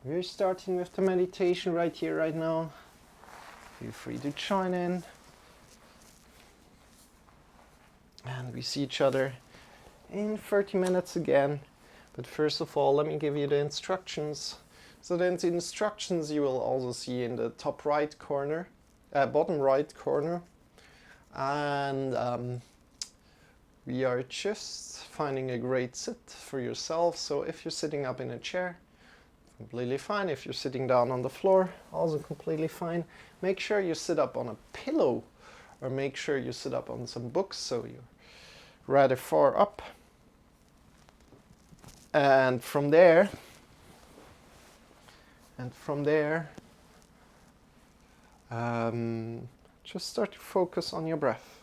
We're starting with the meditation right here, right now. Feel free to join in. And we see each other in 30 minutes again. But first of all, let me give you the instructions. So then the instructions you will also see in the top right corner, bottom right corner. And we are just finding a great sit for yourself. So if you're sitting up in a chair, completely fine. If you're sitting down on the floor, also completely fine. Make sure you sit up on a pillow, or make sure you sit up on some books so you're rather far up. And from there, just start to focus on your breath.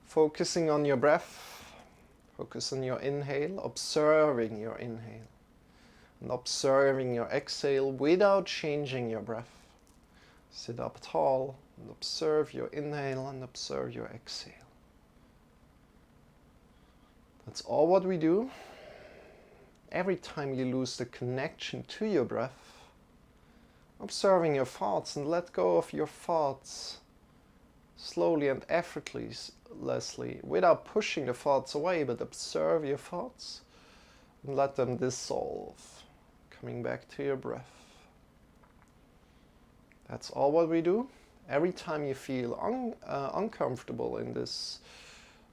Focusing on your breath, focus on your inhale, observing your inhale. And observing your exhale without changing your breath. Sit up tall and observe your inhale and observe your exhale. That's all what we do. Every time you lose the connection to your breath, observing your thoughts and let go of your thoughts slowly and effortlessly, without pushing the thoughts away, but observe your thoughts and let them dissolve. Coming back to your breath. That's all what we do. Every time you feel uncomfortable in this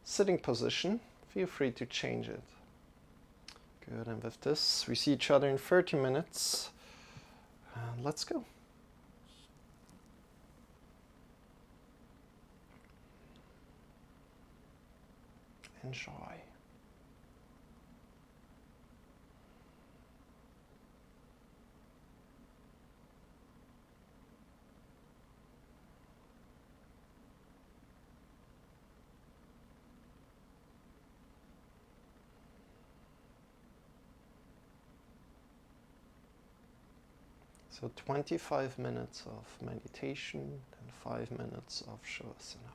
sitting position, feel free to change it. Good, and with this, we see each other in 30 minutes. And let's go. Enjoy. So 25 minutes of meditation and 5 minutes of Shavasana.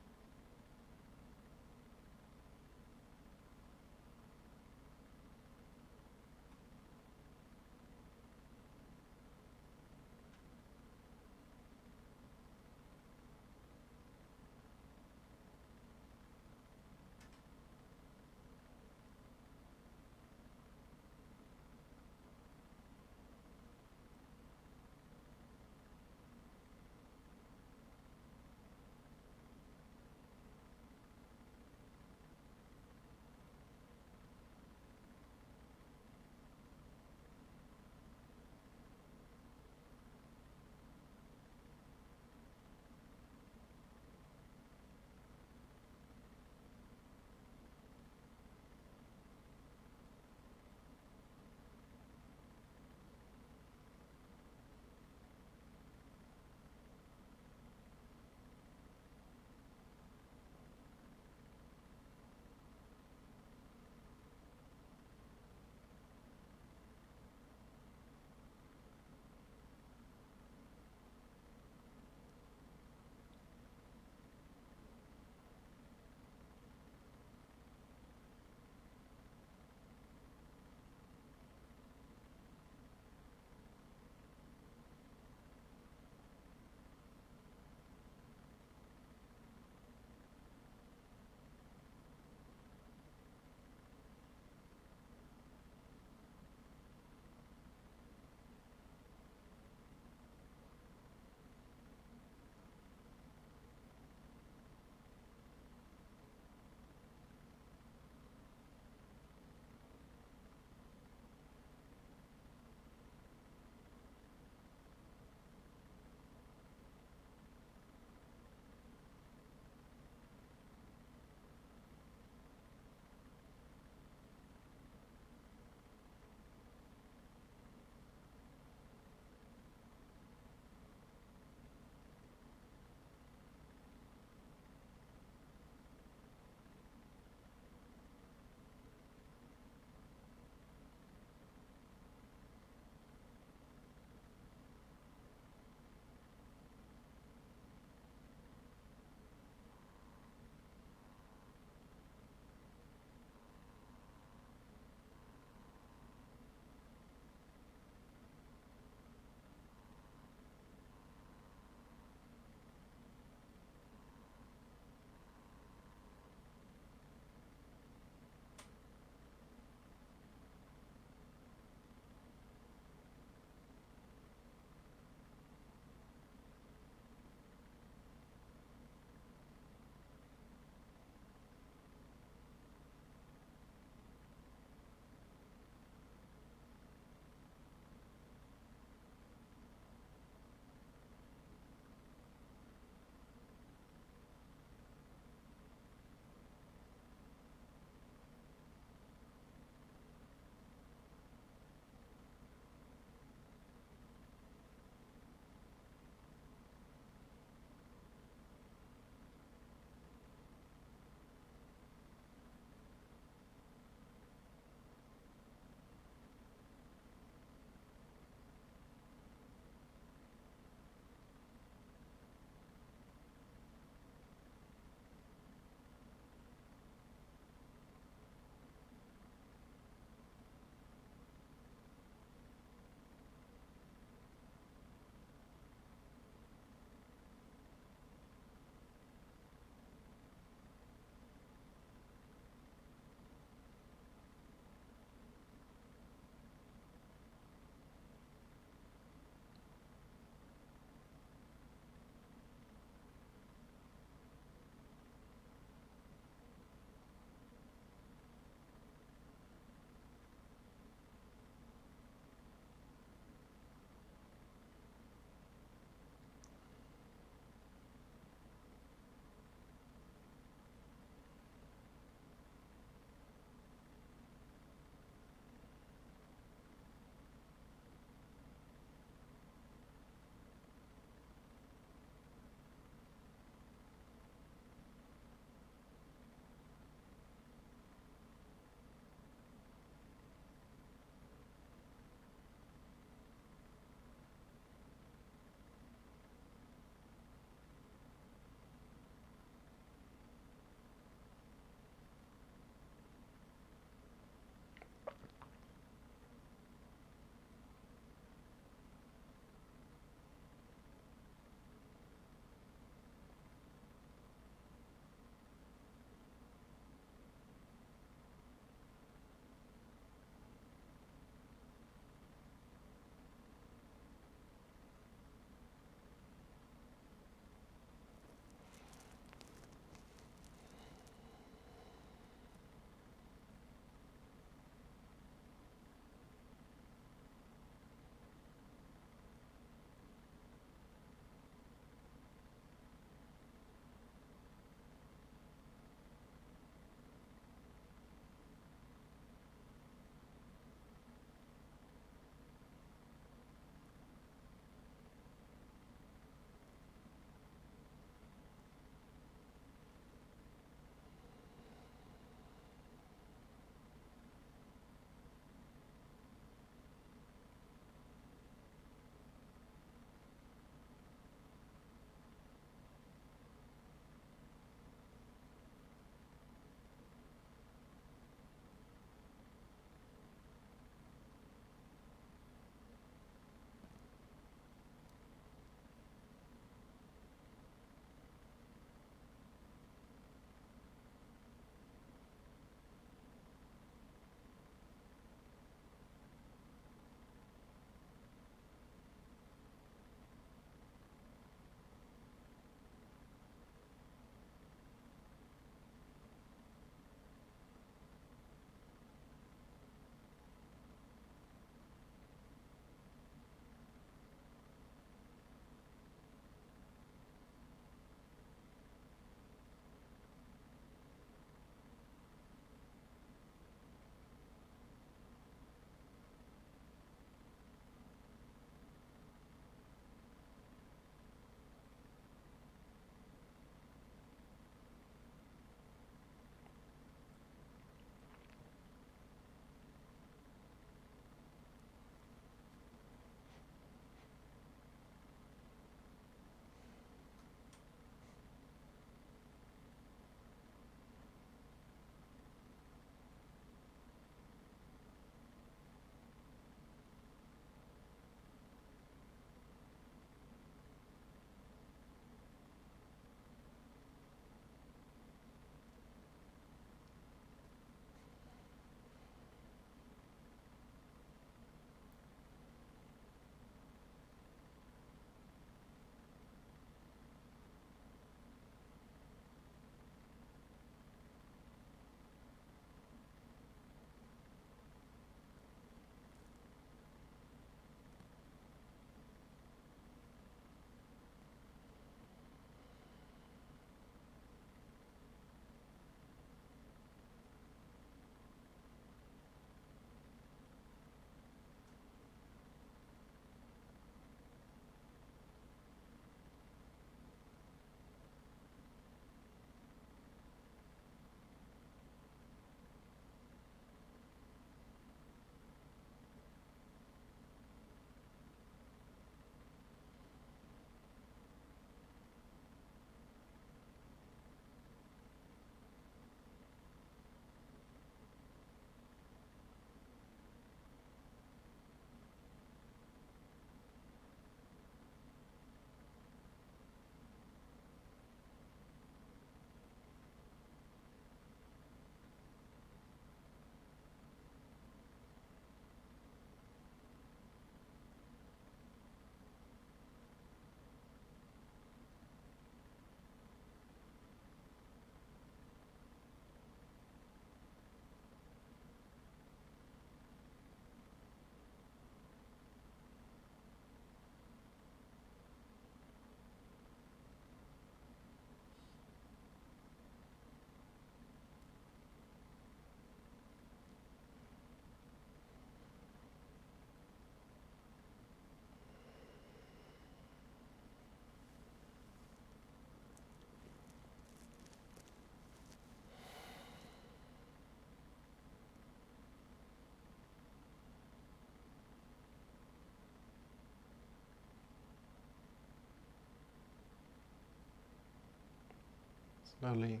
Slowly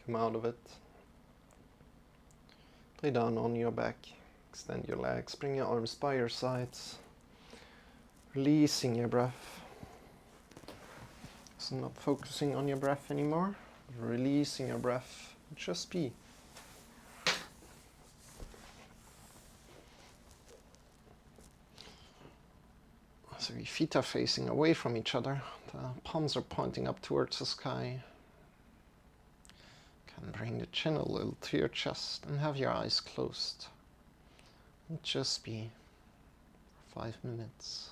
come out of it. Lay down on your back. Extend your legs. Bring your arms by your sides. Releasing your breath. So not focusing on your breath anymore. Releasing your breath. Just be. So your feet are facing away from each other. The palms are pointing up towards the sky. Can bring the chin a little to your chest and have your eyes closed. And just be for 5 minutes.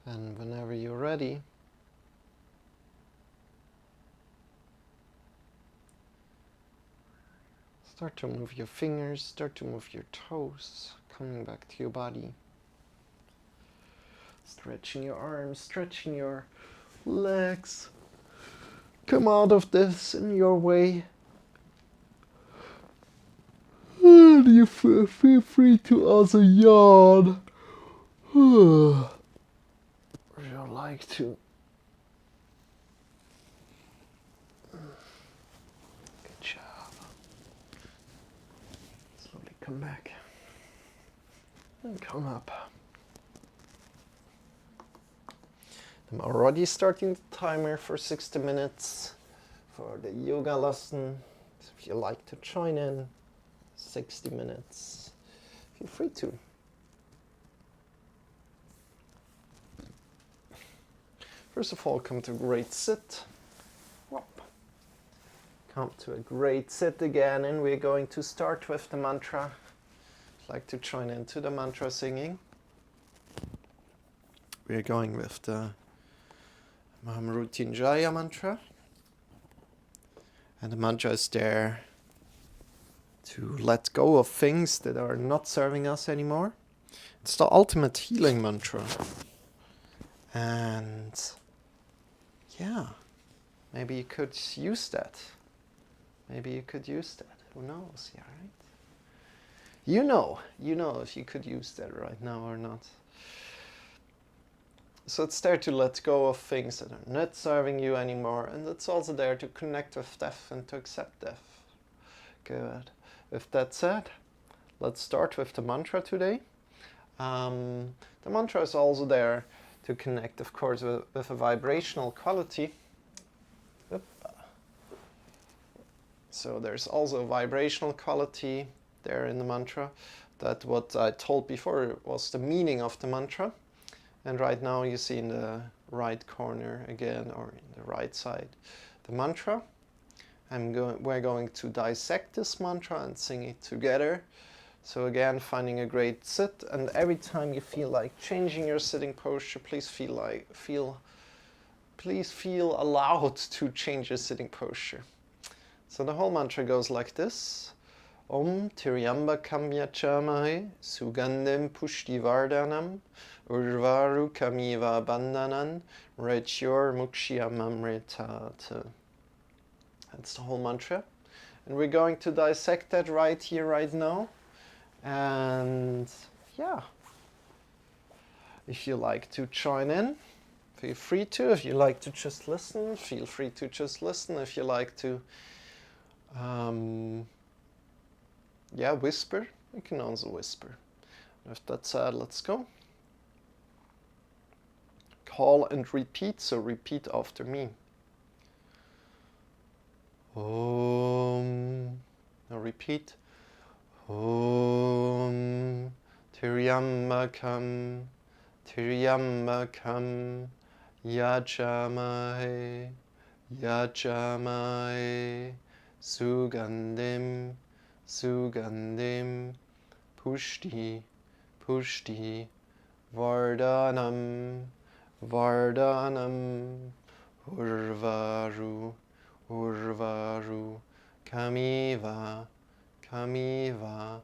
And whenever you're ready, start to move your fingers, start to move your toes, coming back to your body. Stretching your arms, stretching your legs. Come out of this in your way. And you feel free to also yawn. Would you like to Come back. And come up. I'm already starting the timer for 60 minutes for the yoga lesson. So if you like to join in, 60 minutes, feel free to. First of all, come to a great sit. Come to a great sit again, and we're going to start with the mantra. I'd like to join into the mantra singing. We're going with the Mahamrutyunjaya mantra. And the mantra is there to let go of things that are not serving us anymore. It's the ultimate healing mantra. And yeah, maybe you could use that. Maybe you could use that. Who knows? Yeah, right? You know if you could use that right now or not. So it's there to let go of things that are not serving you anymore, and it's also there to connect with death and to accept death. Good. With that said, let's start with the mantra today. The mantra is also there to connect, of course, with a vibrational quality. So there's also a vibrational quality there in the mantra. That what I told before was the meaning of the mantra. And right now you see in the right corner again, or in the right side, the mantra. We're going to dissect this mantra and sing it together. So again, finding a great sit, and every time you feel like changing your sitting posture, please feel allowed to change your sitting posture. So the whole mantra goes like this. Om Tiryambakam Yachamahe Sugandhim Pushtivardhanam Urvaru Kamiva Bandhanan Retyur Mukshiyamamritat. That's the whole mantra. And we're going to dissect that right here, right now. And yeah, if you like to join in, feel free to. If you like to just listen, feel free to just listen. If you like to whisper, you can also whisper. With that said, let's go. Call and repeat, so repeat after me. Om. Now repeat. Om Tiryambakam Tiryambakam Yajamahe Yajamahe Sugandhim Sugandhim Pushti Pushti Vardhanam Vardhanam Urvaru Urvaru Kamiva Kamiva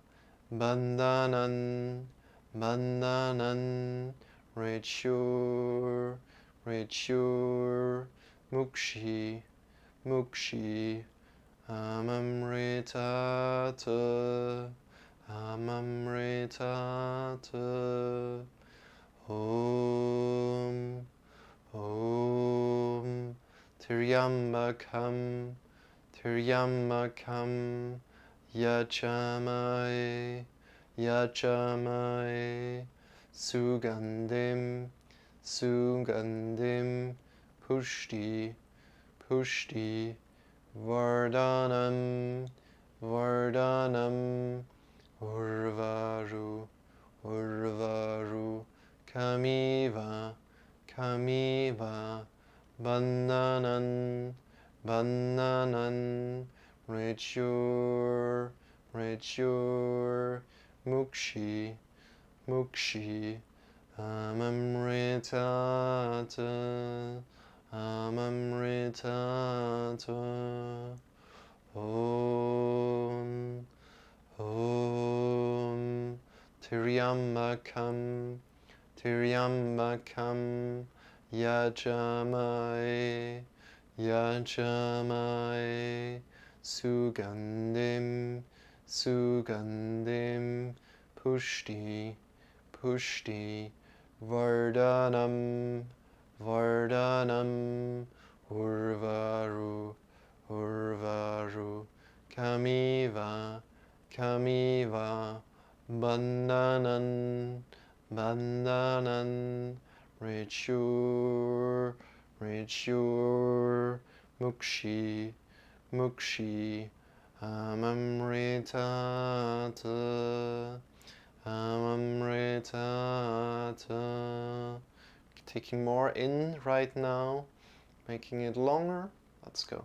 Bandhanan Bandhanan Retyur Retyur Mukshi Mukshi Amamritata Amamritata. Om Om Tiryambakam Tiryambakam Yajamahe Yajamahe Sugandhim Sugandhim Pushti Pushti Vardhanam Vardhanam Urvaru Urvaru Kamiva Kamiva Bandhanan Bandhanan Retyur Retyur Mukshi Mukshi Amamritata Amamritata. Om Om Tiryambakam Tiryambakam Yajamahe Yajamahe Sugandhim Sugandhim Pushti Pushti Vardhanam Vardhanam Urvaru Urvaru Kamiva Urvarukamiva Bandhanan, Bandhanan, Rachur, Rachur, Mukshi, Mukshi, Amamritata, Amamritata. Taking more in right now, making it longer. Let's go.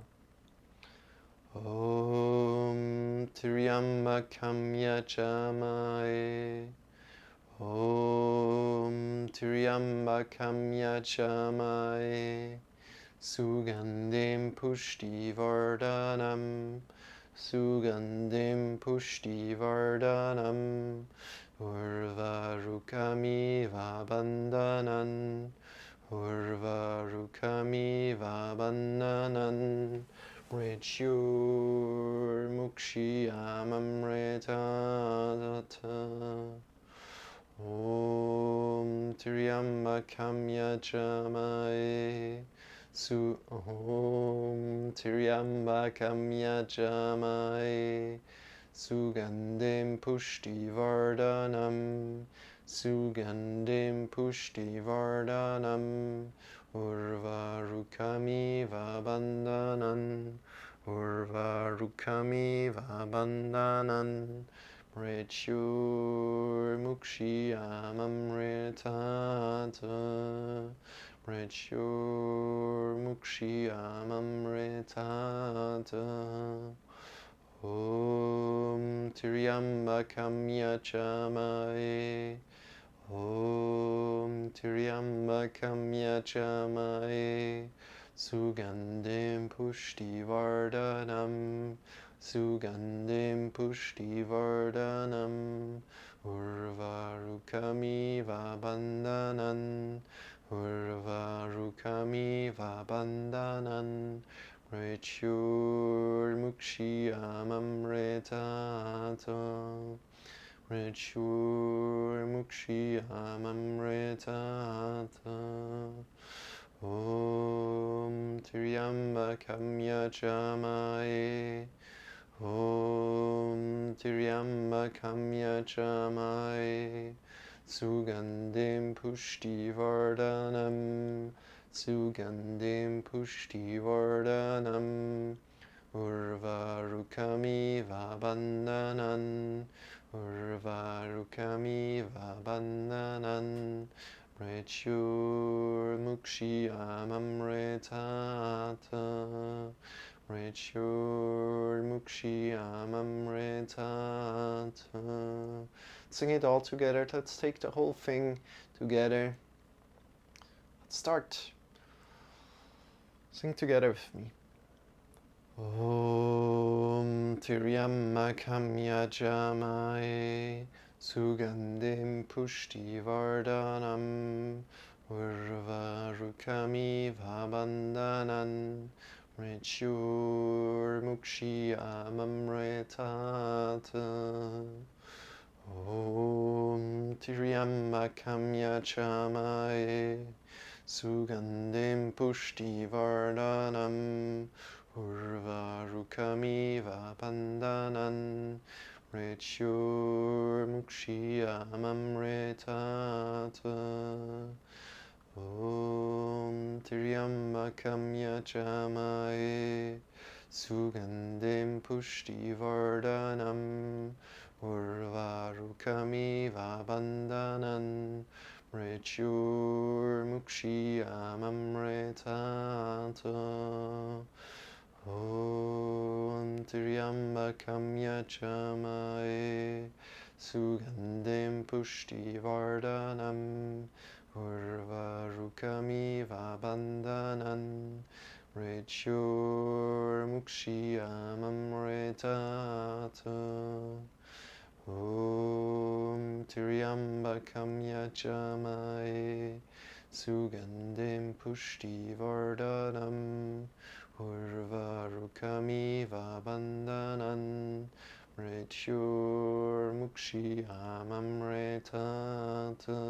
Om Triambakam Yajamaye. Om Triambakam Yajamaye. Sugandhim Pushti Vardhanam. Sugandhim Pushti Vardhanam. Urvarukamiva Bandhanan. Urvarukamiva Bandhanan. Rachur Mukshi Amamritata. Om Triambakam Yajamaye. Om Triambakam Yajamaye. Sugandhim Pushti Vardhanam. Sugandhim Pushti Vardhanam. Urvarukamiva Bandhanan. Urvarukamiva Bandhanan. Rachur Mukshi Amamritata. Rachur Mukshi Amamritata. Om Triambakam Yajamaye. Om Triambakam Yajamaye. Sugandhim Pushti Vardhanam. Sugandhim Pushti Vardhanam. Urvarukamiva Bandhanan. Urvarukamiva Bandhanan. Rachur Mukshi Amamritata. Rachur Mukshi Amamritata. Om Triambakam Yajamaye. Om Triambakam Yajamaye. Sugandhim Pushti Vardhanam. Sugandhim Pushti Vardhanam. Urvarukamiva Bandhanan. Urvarukamiva Bandhanan. Rachur Mukshi Amamritata. Rachur Mukshi Amamritata. Sing it all together. Let's take the whole thing together. Let's start. Sing together with me. Om Triambakam Yajamaye. Sugandhim Pushti Vardhanam. Urvarukamiva Bandhanan. Rachur Mukshi Amamritata. Om Triambakam Yajamaye. Sugandhim Pushti Vardhanam. Urvarukamiva Bandhanan. Rachur Mukshi Amamritata. Om Triambakam Yajamaye. Sugandhim Pushti Vardhanam. Urvarukamiva Bandhanan. Rachur Mukshi Amamritata. Om Triambakam Yajamaye. Sugandhim Pushti Vardhanam. Urvarukamiva Bandhanan. Rachur Mukshi Amamritata. Om Triambakam Yajamaye. Sugandhim Pushti Vardhanam. Urvarukamiva Bandhanan. Rachur Mukshi Amamritata.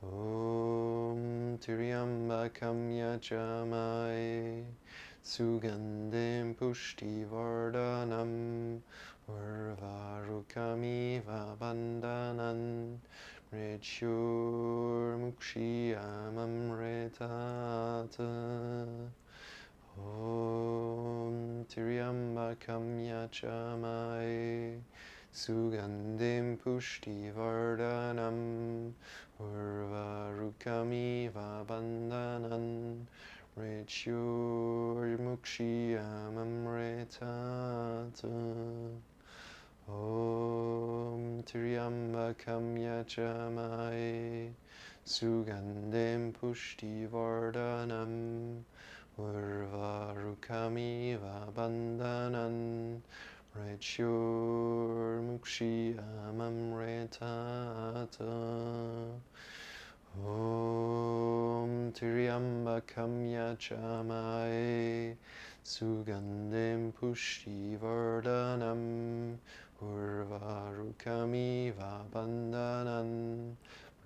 Om Triambakam Yajamaye. Sugandhim Pushti Vardhanam. Urvarukamiva bandhanan mrityurmukshiyamamritata. Om Triambakam Yachamai Sugandhim Pushtivardhanam Urvarukamiva bandhanan mrityurmukshiyamamritata. Om Triambakam Yachamai Sugandhim Pushtivardhanam Urvarukamiva bandhanan mrityurmukshiyamamritata. Om Triambakam Yachamai Sugandhim Pushtivardhanam Urvarukamiva bandhanan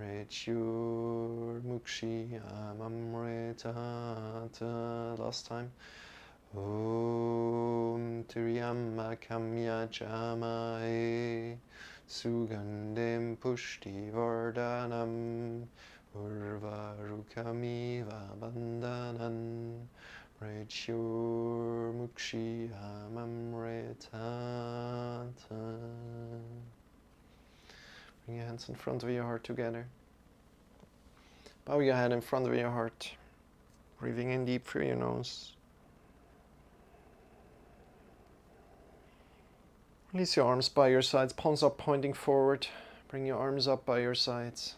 mrityurmukshiyamamritata. Last time. Om Triambakam Yachamai Sugandhim Pushtivardhanam Urvarukamiva bandhanan mrityurmukshiyamamritata. Bring your hands in front of your heart together. Bow your head in front of your heart. Breathing in deep through your nose. Release your arms by your sides, palms up pointing forward. Bring your arms up by your sides.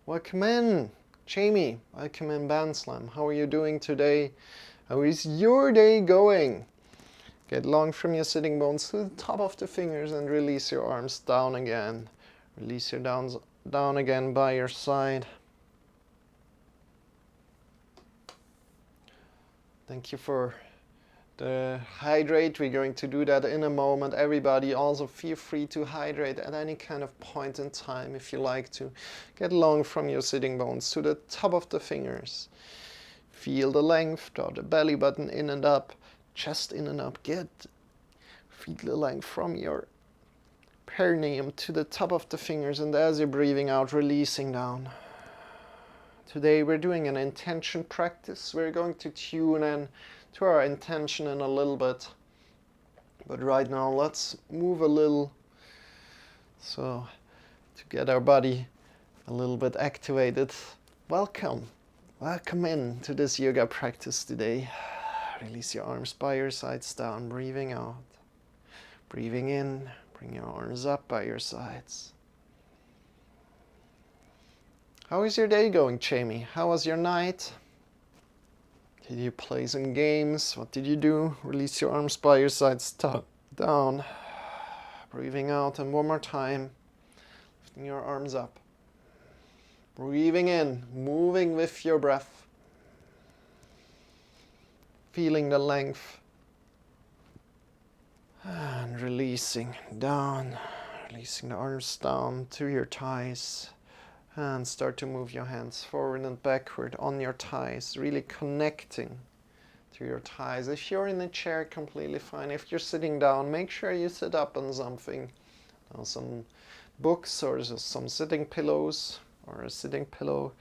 Welcome in, Jamie. Welcome in, Banslam. How are you doing today? How is your day going? Get long from your sitting bones to the top of the fingers and release your arms down again. Release your downs down again by your side. Thank you for the hydrate. We're going to do that in a moment. Everybody also feel free to hydrate at any kind of point in time if you like to. Get long from your sitting bones to the top of the fingers. Feel the length, draw the belly button in and up, chest in and up. Feel the length from your perineum to the top of the fingers, and as you're breathing out, releasing down. Today we're doing an intention practice. We're going to tune in to our intention in a little bit, but right now let's move a little so to get our body a little bit activated. Welcome in to this yoga practice today. Release your arms by your sides down, breathing out. Breathing in, bring your arms up by your sides. How is your day going, Jamie? How was your night? Did you play some games? What did you do? Release your arms by your sides down. Breathing out, and one more time. Lifting your arms up. Breathing in, moving with your breath. Feeling the length. And releasing down. Releasing the arms down to your thighs. And start to move your hands forward and backward on your thighs, really connecting to your thighs. If you're in a chair, completely fine. If you're sitting down, make sure you sit up on something. Some books or just some sitting pillows or a sitting pillow.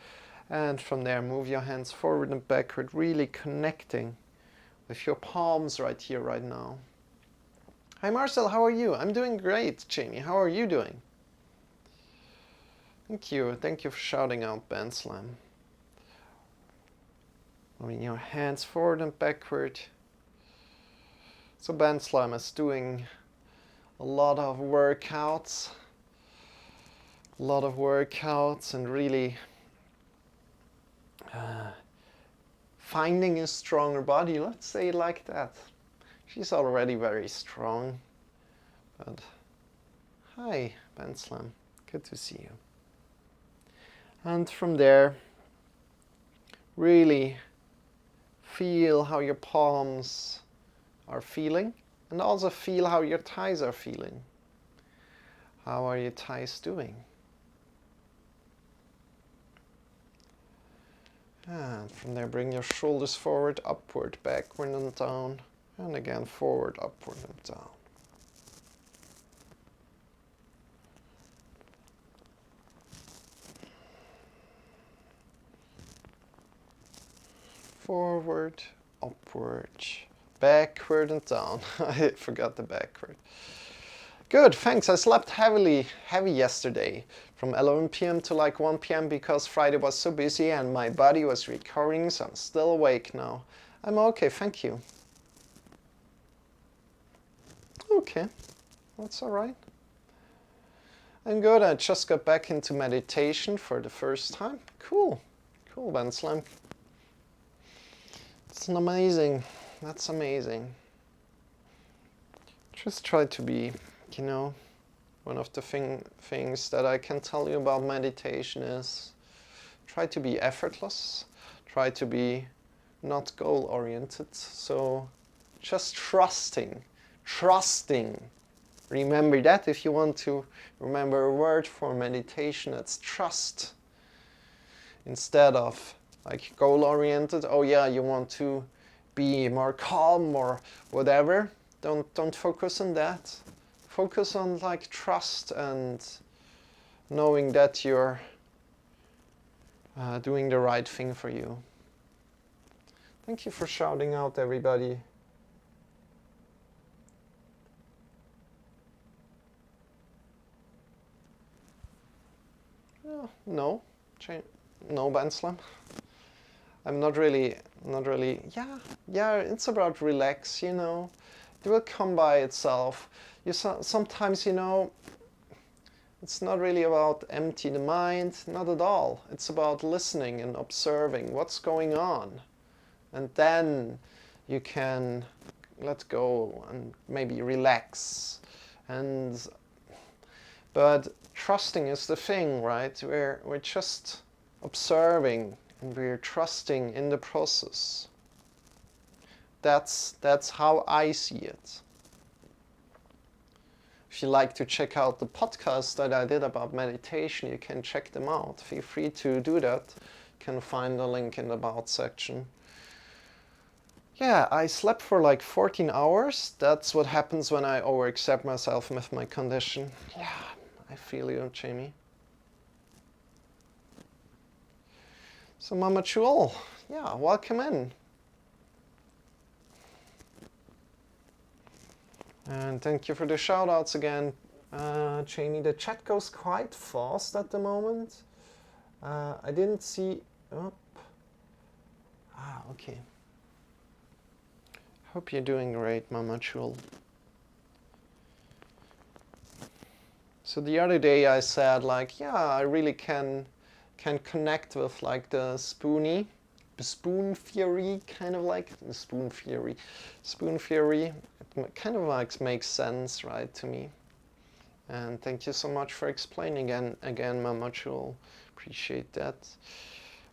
And from there, move your hands forward and backward, really connecting with your palms right here, right now. Hi Marcel, how are you? I'm doing great, Jamie. How are you doing? Thank you for shouting out, Banslam. Moving your hands forward and backward. So Banslam is doing a lot of workouts and really finding a stronger body, let's say it like that. She's already very strong, but hi, Banslam, good to see you. And from there, really feel how your palms are feeling, and also feel how your thighs are feeling. How are your thighs doing? And from there, bring your shoulders forward, upward, backward and down. And again, forward, upward, and down. Forward, upward, backward, and down. I forgot the backward. Good, thanks. I slept heavy yesterday from 11 p.m. to like 1 p.m. because Friday was so busy and my body was recovering, so I'm still awake now. I'm okay, thank you. Okay, that's all right. I'm good. I just got back into meditation for the first time. Cool, Benslam. It's amazing. That's amazing. Just try to be, you know, one of the things that I can tell you about meditation is try to be effortless, try to be not goal-oriented, so just trusting. Remember that if you want to remember a word for meditation, it's trust. Instead of like goal-oriented, oh yeah, you want to be more calm or whatever, don't focus on that. Focus on like trust and knowing that you're doing the right thing for you. Thank you for shouting out, everybody. No, Benslam. I'm not really, yeah, it's about relax, you know. It will come by itself. Sometimes, you know, it's not really about empty the mind, not at all. It's about listening and observing what's going on. And then you can let go and maybe relax. But trusting is the thing, right? We're just observing and we're trusting in the process. That's how I see it. If you like to check out the podcast that I did about meditation, you can check them out. Feel free to do that. You can find the link in the About section. Yeah, I slept for like 14 hours. That's what happens when I overexert myself with my condition. Yeah, I feel you, Jamie. So Mama Chul, yeah, welcome in. And thank you for the shout outs again, Jamie. The chat goes quite fast at the moment. I didn't see... Oh. Okay. Hope you're doing great, Mama Chul. So the other day I said like, yeah, I really can connect with like the spoon theory, kind of like the spoon theory. It kind of like makes sense, right, to me. And thank you so much for explaining again, Mama Chul. Appreciate that.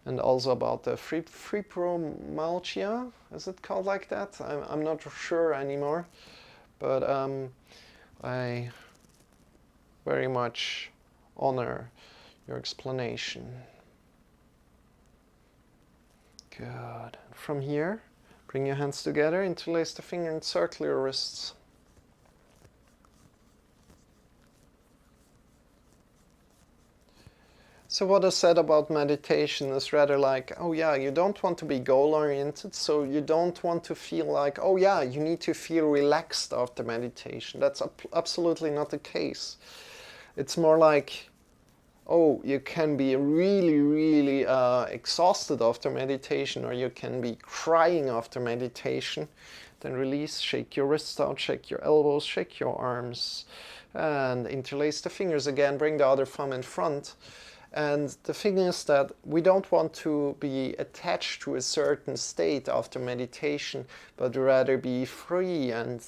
And also about the fibromyalgia, is it called like that? I'm not sure anymore, but I very much honor your explanation. Good. From here, bring your hands together, interlace the finger and circle your wrists. So what I said about meditation is rather like, oh yeah, you don't want to be goal-oriented, so you don't want to feel like, oh yeah, you need to feel relaxed after meditation. That's absolutely not the case. It's more like, oh, you can be really exhausted after meditation, or you can be crying after meditation. Then release, shake your wrists out, shake your elbows, shake your arms, and interlace the fingers again, bring the other thumb in front. And the thing is that we don't want to be attached to a certain state after meditation, but rather be free and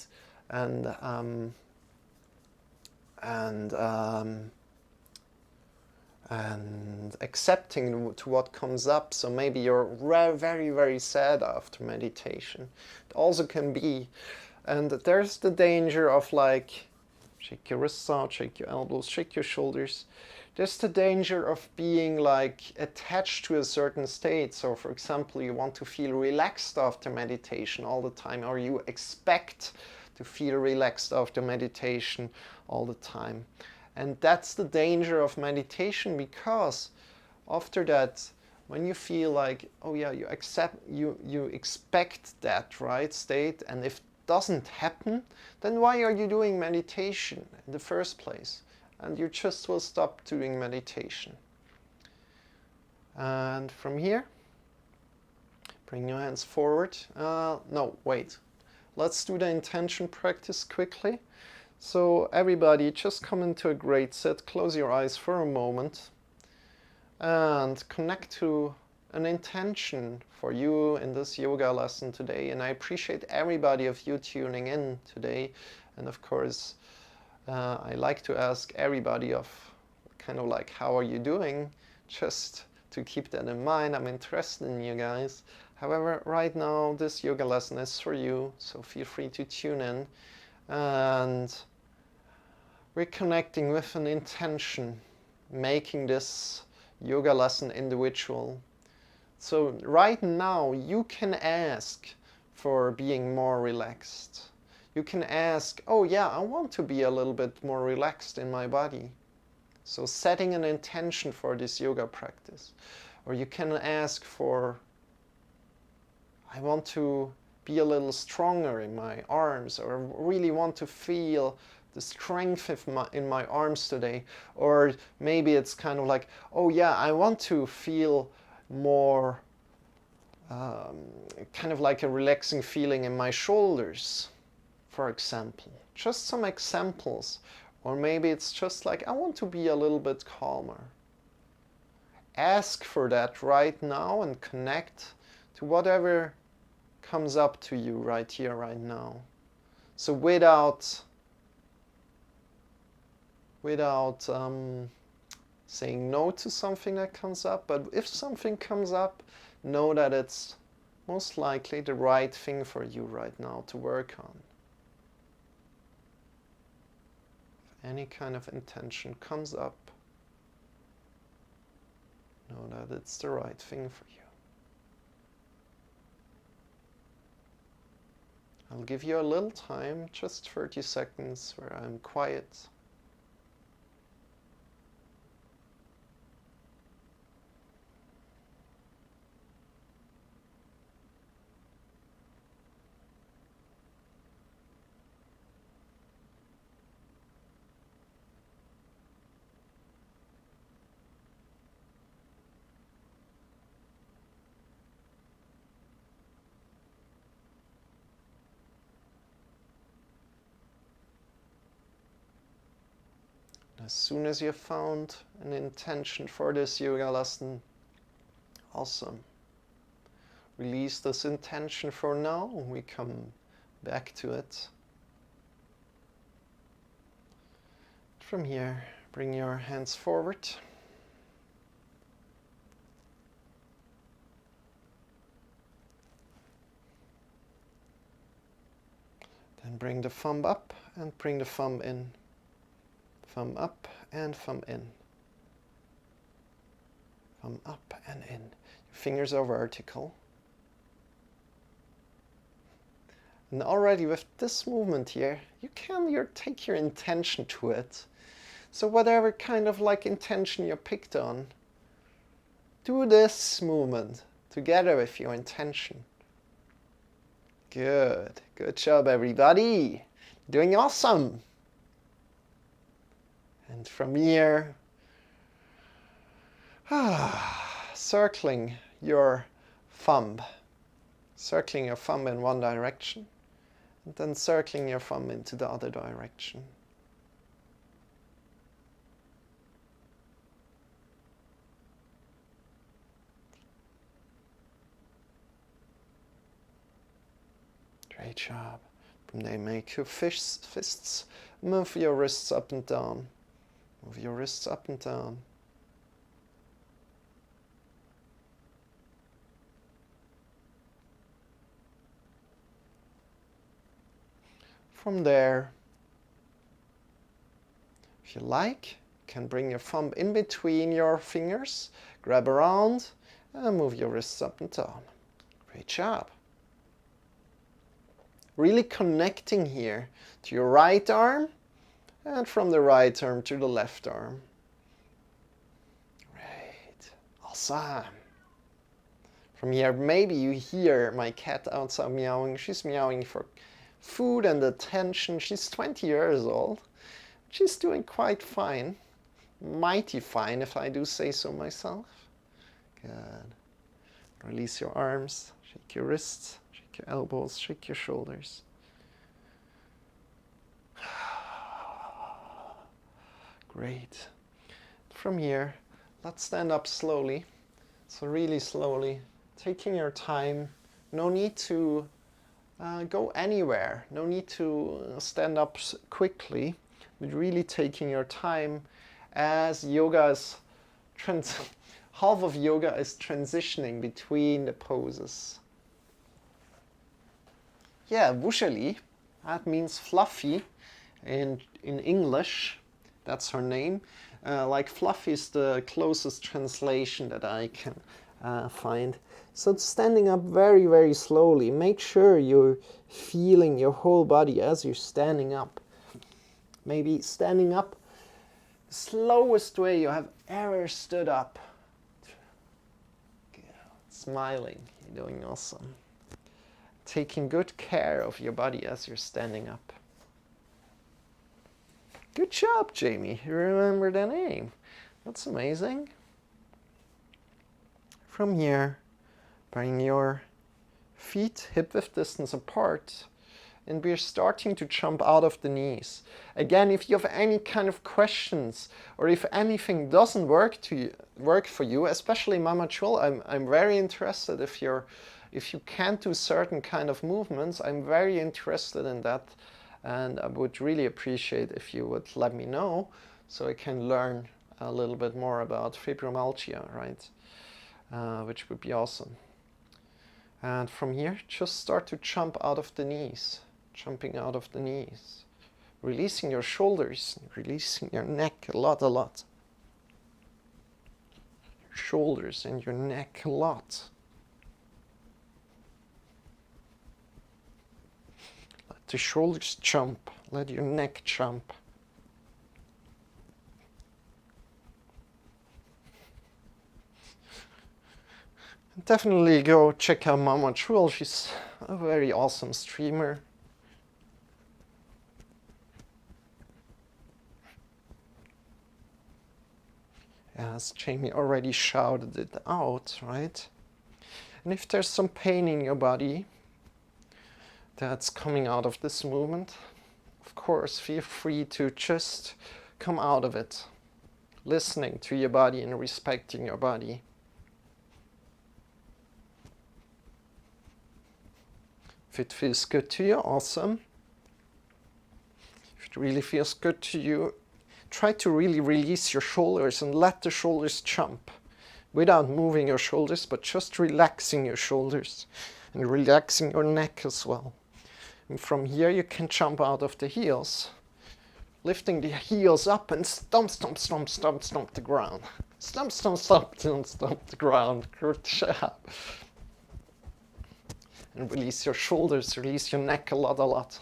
accepting to what comes up. So maybe you're very sad after meditation. It also can be. And there's the danger of like, shake your wrists out, shake your elbows, shake your shoulders. There's the danger of being like attached to a certain state. So for example, you want to feel relaxed after meditation all the time, or you expect to feel relaxed after meditation all the time. And that's the danger of meditation, because after that, when you feel like, oh yeah, you expect that right state, and if it doesn't happen, then why are you doing meditation in the first place? And you just will stop doing meditation. And from here, bring your hands forward. No, wait. Let's do the intention practice quickly. So everybody, just come into a great sit, close your eyes for a moment, and connect to an intention for you in this yoga lesson today. And I appreciate everybody of you tuning in today. And of course, I like to ask everybody of kind of like, how are you doing? Just to keep that in mind. I'm interested in you guys. However, right now, this yoga lesson is for you, so feel free to tune in. And we're connecting with an intention, making this yoga lesson individual. So right now, you can ask for being more relaxed. You can ask, oh yeah, I want to be a little bit more relaxed in my body. So setting an intention for this yoga practice. Or you can ask for, I want to be a little stronger in my arms, or really want to feel the strength in my arms today. Or maybe it's kind of like, oh yeah, I want to feel more kind of like a relaxing feeling in my shoulders, for example. Just some examples. Or maybe it's just like, I want to be a little bit calmer. Ask for that right now and connect to whatever comes up to you right here, right now. So without saying no to something that comes up, but if something comes up, know that it's most likely the right thing for you right now to work on. If any kind of intention comes up, know that it's the right thing for you. I'll give you a little time, just 30 seconds, where I'm quiet. As soon as you've found an intention for this yoga lesson, awesome. Release this intention for now. We come back to it. From here, bring your hands forward. Then bring the thumb up and bring the thumb in. Thumb up and thumb in. Thumb up and in. Your fingers are vertical. And already with this movement here, you can take your intention to it. So whatever kind of like intention you picked on, do this movement together with your intention. Good. Good job, everybody. Doing awesome. And from here, circling your thumb. Circling your thumb in one direction, and then circling your thumb into the other direction. Great job. From there, make your fists, move your wrists up and down. Move your wrists up and down. From there, if you like, you can bring your thumb in between your fingers, grab around, and move your wrists up and down. Great job. Really connecting here to your right arm, and from the right arm to the left arm. Great. Awesome. From here, maybe you hear my cat outside meowing. She's meowing for food and attention. She's 20 years old. She's doing quite fine. Mighty fine, if I do say so myself. Good. Release your arms, shake your wrists, shake your elbows, shake your shoulders. Great. From here, let's stand up slowly. So really slowly, taking your time. No need to go anywhere. No need to stand up quickly, but really taking your time as yoga is half of yoga is transitioning between the poses. Yeah, wushali, that means fluffy in English. That's her name. Like fluffy is the closest translation that I can find. So standing up very, very slowly. Make sure you're feeling your whole body as you're standing up. Maybe standing up the slowest way you have ever stood up. Good. Smiling. You're doing awesome. Taking good care of your body as you're standing up. Good job, Jamie. You remember the name. That's amazing. From here, bring your feet hip-width distance apart, and we're starting to jump out of the knees. Again, if you have any kind of questions, or if anything doesn't work for you, especially Mama Chul, I'm very interested if you can't do certain kind of movements. I'm very interested in that. And I would really appreciate if you would let me know so I can learn a little bit more about fibromyalgia, right? Which would be awesome. And from here, just start to jump out of the knees, jumping out of the knees, releasing your shoulders, releasing your neck a lot. Your shoulders and your neck a lot. The shoulders jump, let your neck jump. Definitely go check out Mama Chul, she's a very awesome streamer. As Jamie already shouted it out, right? And if there's some pain in your body that's coming out of this movement, of course, feel free to just come out of it, listening to your body and respecting your body. If it feels good to you, awesome. If it really feels good to you, try to really release your shoulders and let the shoulders jump without moving your shoulders, but just relaxing your shoulders and relaxing your neck as well. And from here you can jump out of the heels, lifting the heels up and stomp the ground. Stomp the ground. Good job. And release your shoulders, release your neck a lot.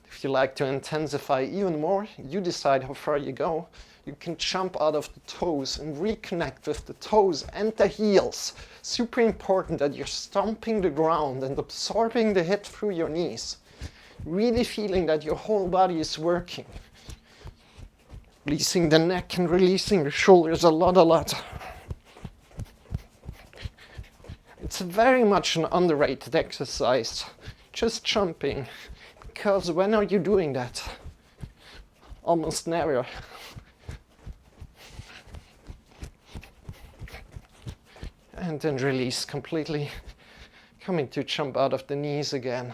If you like to intensify even more, you decide how far you go. You can jump out of the toes and reconnect with the toes and the heels. Super important that you're stomping the ground and absorbing the hit through your knees. Really feeling that your whole body is working. Releasing the neck and releasing the shoulders a lot. It's very much an underrated exercise. Just jumping. Because when are you doing that? Almost never. And then release completely. Coming to jump out of the knees again.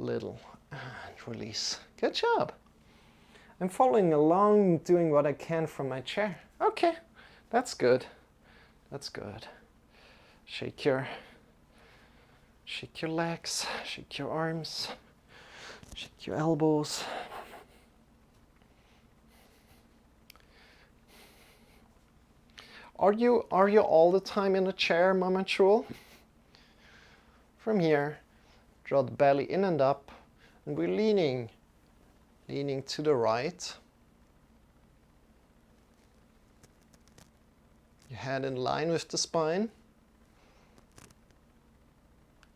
Little. And release. Good job. I'm following along, doing what I can from my chair. Okay, that's good. That's good. Shake your legs, shake your arms, shake your elbows. Are you all the time in a chair, Mama Chul? From here, draw the belly in and up, and we're leaning to the right. Your head in line with the spine.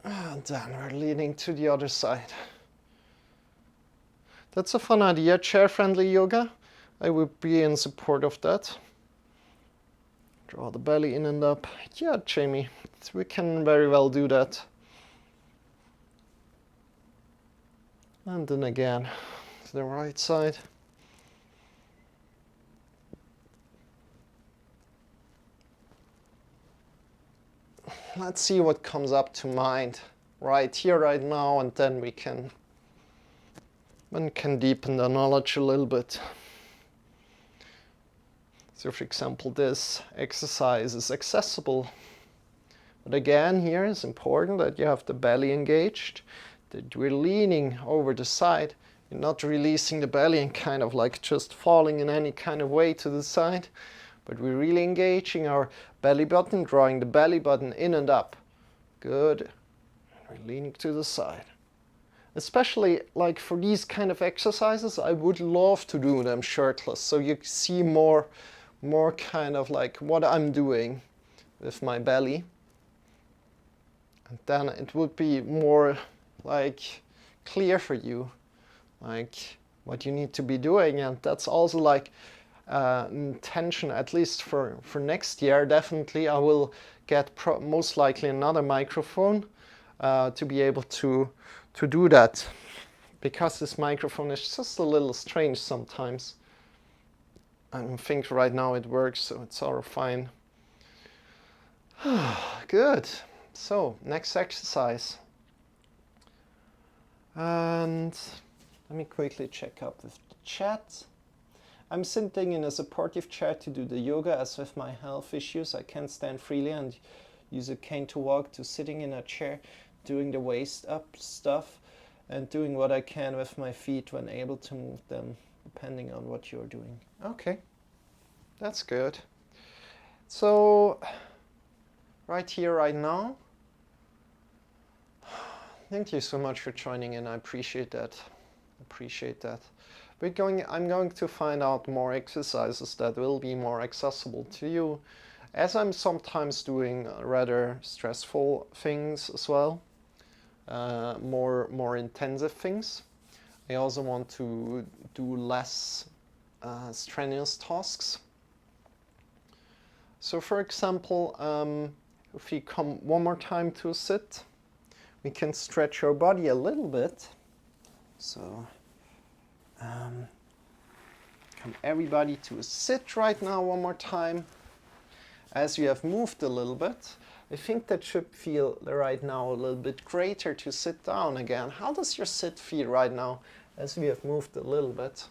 And then we're leaning to the other side. That's a fun idea, chair-friendly yoga. I would be in support of that. Draw the belly in and up. Yeah, Jamie, we can very well do that. And then again, to the right side. Let's see what comes up to mind right here, right now, and then one can deepen the knowledge a little bit. So for example, this exercise is accessible. But again, here it's important that you have the belly engaged, that we're leaning over the side. You're not releasing the belly and kind of like just falling in any kind of way to the side. But we're really engaging our belly button, drawing the belly button in and up. Good. We're leaning to the side. Especially like for these kind of exercises, I would love to do them shirtless. So you see more kind of like what I'm doing with my belly. And then it would be more like clear for you, like what you need to be doing. And that's also like intention, at least for next year. Definitely I will get most likely another microphone to be able to do that, because this microphone is just a little strange sometimes. I think right now it works, so it's all fine. Good. So next exercise, and let me quickly check up with the chat. I'm sitting in a supportive chair to do the yoga, as with my health issues I can't stand freely and use a cane to walk, to sitting in a chair, doing the waist up stuff, and doing what I can with my feet when able to move them, depending on what you're doing. Okay, that's good. So, right here, right now, thank you so much for joining in. I appreciate that. I'm going to find out more exercises that will be more accessible to you, as I'm sometimes doing rather stressful things as well, more intensive things. I also want to do less strenuous tasks. So for example, if we come one more time to a sit, we can stretch our body a little bit. So come everybody to a sit right now one more time. As we have moved a little bit, I think that should feel right now a little bit greater to sit down again. How does your sit feel right now as we have moved a little bit?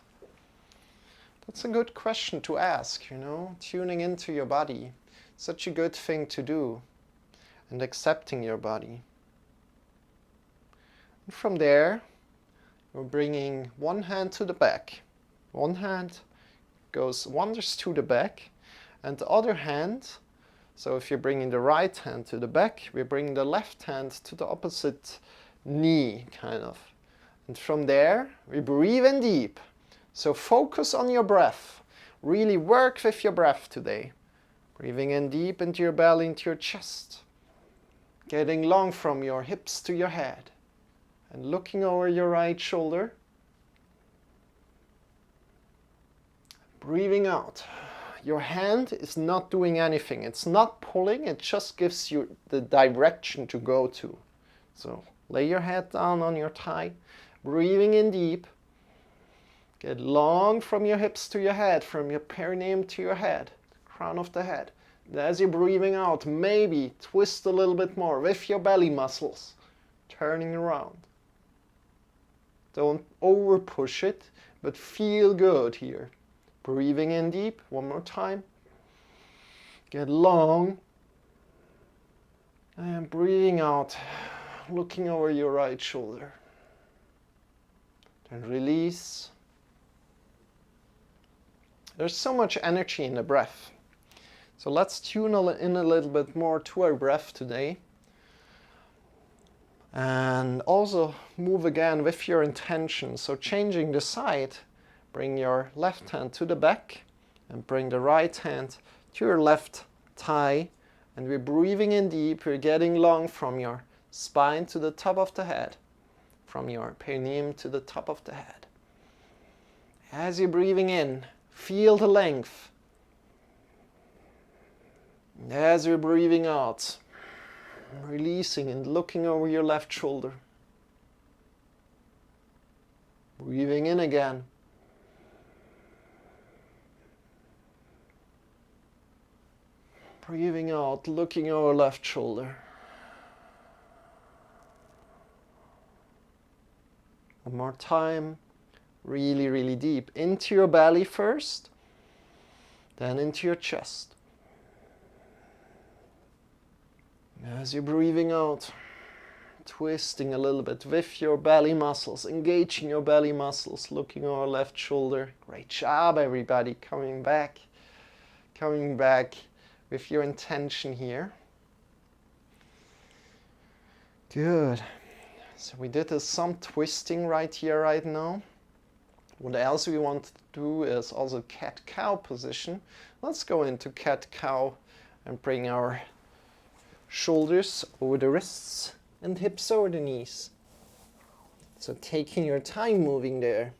That's a good question to ask, you know, tuning into your body. Such a good thing to do, and accepting your body. And from there, we're bringing one hand to the back. One hand wanders to the back, and the other hand, so if you're bringing the right hand to the back, we're bringing the left hand to the opposite knee, kind of. And from there, we breathe in deep. So focus on your breath. Really work with your breath today. Breathing in deep into your belly, into your chest. Getting long from your hips to your head. And looking over your right shoulder. Breathing out. Your hand is not doing anything. It's not pulling. It just gives you the direction to go to. So lay your head down on your thigh. Breathing in deep. Get long from your hips to your head, from your perineum to your head, the crown of the head. And as you're breathing out, maybe twist a little bit more with your belly muscles, turning around. Don't over push it, but feel good here. Breathing in deep, one more time. Get long, And breathing out, looking over your right shoulder. Then release. There's so much energy in the breath. So let's tune in a little bit more to our breath today. And also move again with your intention. So changing the side, bring your left hand to the back and bring the right hand to your left thigh. And we're breathing in deep. We're getting long from your spine to the top of the head, from your perineum to the top of the head. As you're breathing in, feel the length. And as you're breathing out, releasing and looking over your left shoulder. Breathing in again. Breathing out, looking over left shoulder. One more time. Really, really deep. Into your belly first, then into your chest. As you're breathing out, twisting a little bit with your belly muscles, engaging your belly muscles, looking over left shoulder. Great job, everybody. Coming back with your intention here. Good. So we did some twisting right here, right now. What else we want to do is also cat-cow position. Let's go into cat-cow and bring our shoulders over the wrists and hips over the knees. So taking your time moving there.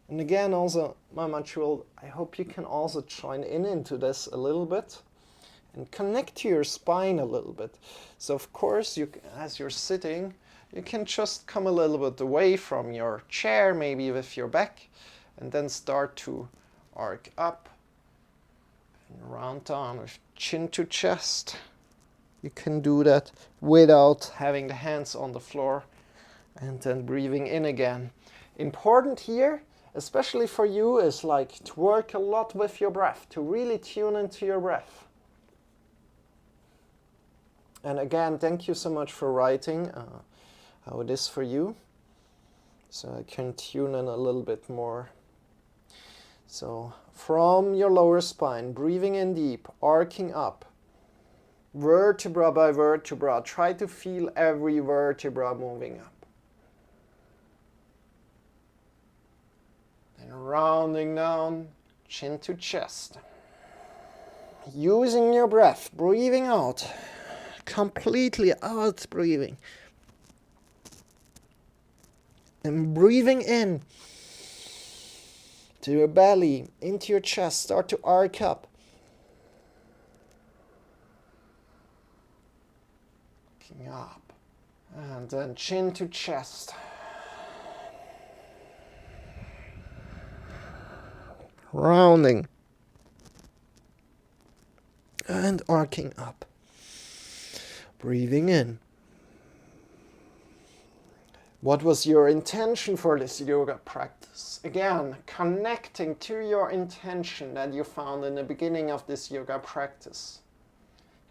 And again, also, Mama Jewel, I hope you can also join into this a little bit and connect to your spine a little bit. So of course, as you're sitting, you can just come a little bit away from your chair, maybe with your back, and then start to arc up and round down with chin to chest. You can do that without having the hands on the floor, and then breathing in again. Important here, especially for you, is like to work a lot with your breath, to really tune into your breath. And again, thank you so much for writing how it is for you, so I can tune in a little bit more. So from your lower spine, breathing in deep, arcing up, vertebra by vertebra. Try to feel every vertebra moving up. And rounding down, chin to chest. Using your breath, breathing out, completely out breathing. And breathing in to your belly, into your chest, start to arc up. Looking up. And then chin to chest. Rounding. And arcing up. Breathing in. What was your intention for this yoga practice? Again, connecting to your intention that you found in the beginning of this yoga practice.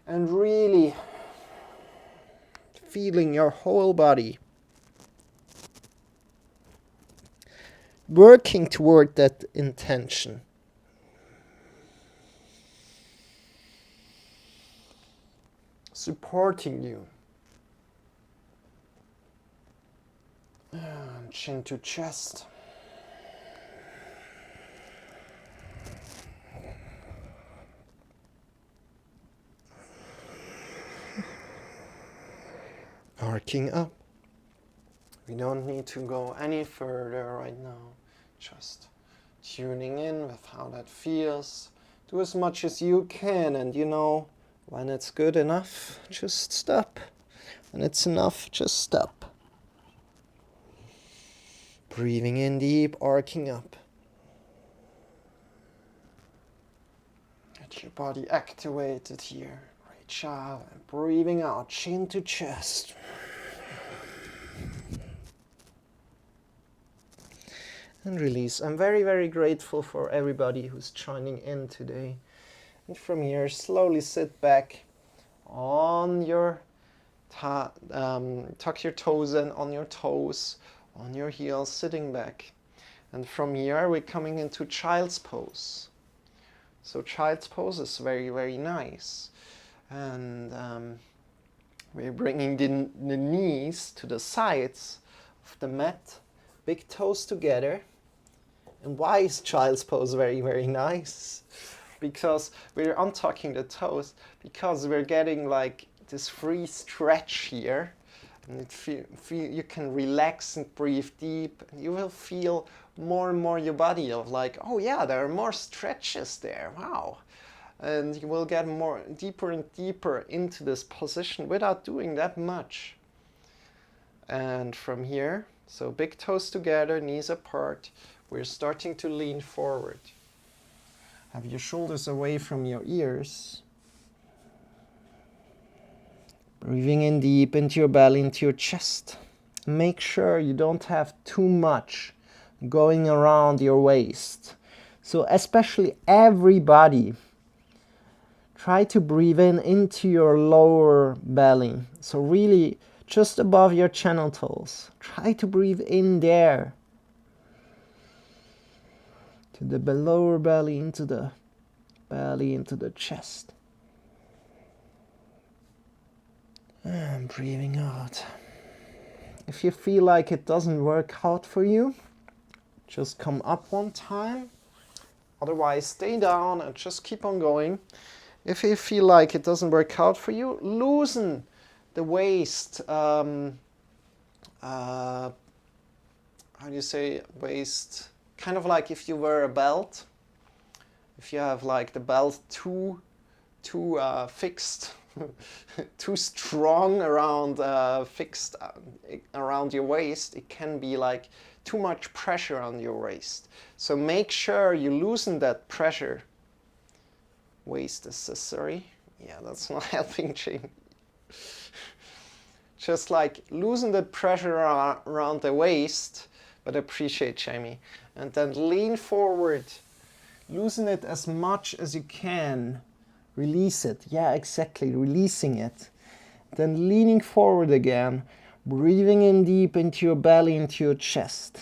And really feeling your whole body. Working toward that intention. Supporting you. And chin to chest. Arcing up. We don't need to go any further right now. Just tuning in with how that feels. Do as much as you can, and you know, when it's good enough, just stop. When it's enough, just stop. Breathing in deep, arcing up. Get your body activated here. Great job. And breathing out, chin to chest. And release. I'm very, very grateful for everybody who's joining in today. And from here, slowly sit back on your tuck your toes in on your toes, on your heels, sitting back. And from here we're coming into child's pose. So child's pose is very, very nice. And we're bringing the knees to the sides of the mat, big toes together. And why is child's pose very, very nice? Because we're untucking the toes, because we're getting like this free stretch here. And you can relax and breathe deep. And you will feel more and more your body of like, oh yeah, there are more stretches there, wow. And you will get more deeper and deeper into this position without doing that much. And from here, so big toes together, knees apart, we're starting to lean forward. Have your shoulders away from your ears. Breathing in deep into your belly, into your chest. Make sure you don't have too much going around your waist. So especially everybody, try to breathe in into your lower belly. So really just above your channel toes. Try to breathe in there. To the lower belly, into the chest. And breathing out. If you feel like it doesn't work out for you, just come up one time. Otherwise, stay down and just keep on going. If you feel like it doesn't work out for you, loosen the waist. How do you say waist? Kind of like if you wear a belt. If you have like the belt too fixed, too strong around fixed around your waist, it can be like too much pressure on your waist. So make sure you loosen that pressure. Waist accessory. Yeah, that's not helping, Jamie. Just like loosen the pressure around the waist, but appreciate Jamie. And then lean forward. Loosen it as much as you can. Release it. Yeah, exactly. Releasing it. Then leaning forward again. Breathing in deep into your belly, into your chest.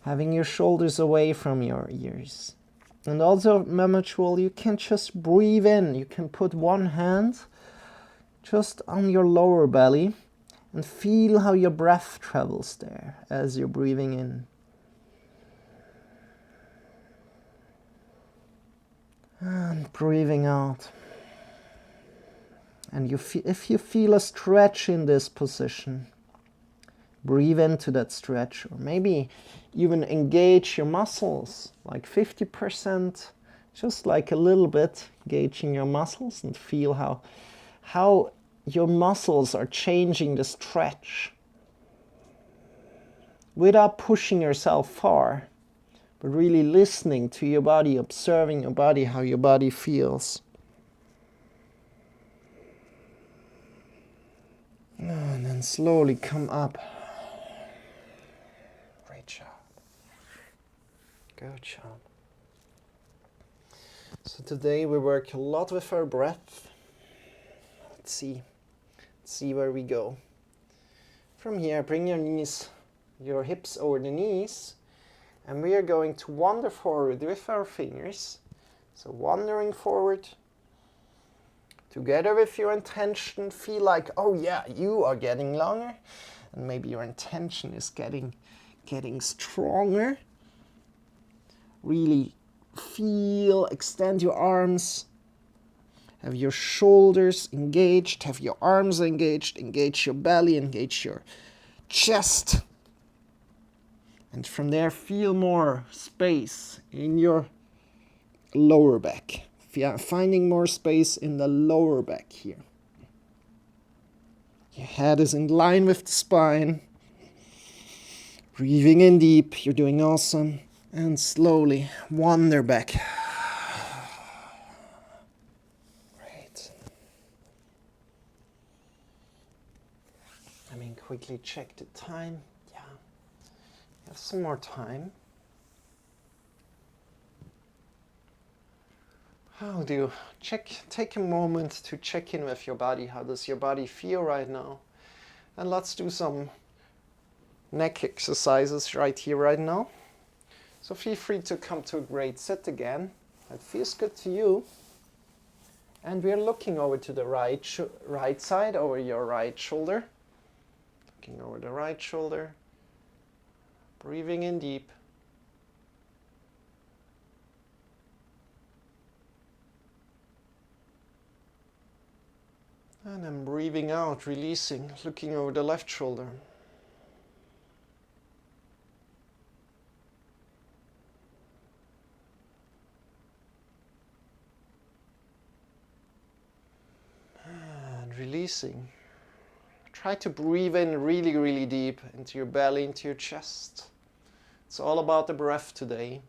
Having your shoulders away from your ears. And also, Mamachul, you can just breathe in. You can put one hand just on your lower belly and feel how your breath travels there as you're breathing in. And breathing out. And if you feel a stretch in this position, breathe into that stretch, or maybe even engage your muscles, like 50%, just like a little bit, engaging your muscles and feel how your muscles are changing the stretch without pushing yourself far, but really listening to your body, observing your body, how your body feels. And then slowly come up. Great job. Good job. So today we work a lot with our breath. Let's see where we go. From here, bring your hips over the knees, and we are going to wander forward with our fingers. So wandering forward, together with your intention, feel like, oh yeah, you are getting longer, and maybe your intention is getting stronger. Really feel, extend your arms, have your shoulders engaged, have your arms engaged, engage your belly, engage your chest. And from there, feel more space in your lower back. Finding more space in the lower back here. Your head is in line with the spine. Breathing in deep, you're doing awesome. And slowly wander back. Great. Quickly check the time. Yeah, have some more time. How do you take a moment to check in with your body. How does your body feel right now? And let's do some neck exercises right here, right now. So feel free to come to a great sit again. It feels good to you. And we're looking over to the right side, over your right shoulder. Looking over the right shoulder. Breathing in deep. And then breathing out, releasing, looking over the left shoulder. And releasing. Try to breathe in really, really deep into your belly, into your chest. It's all about the breath today.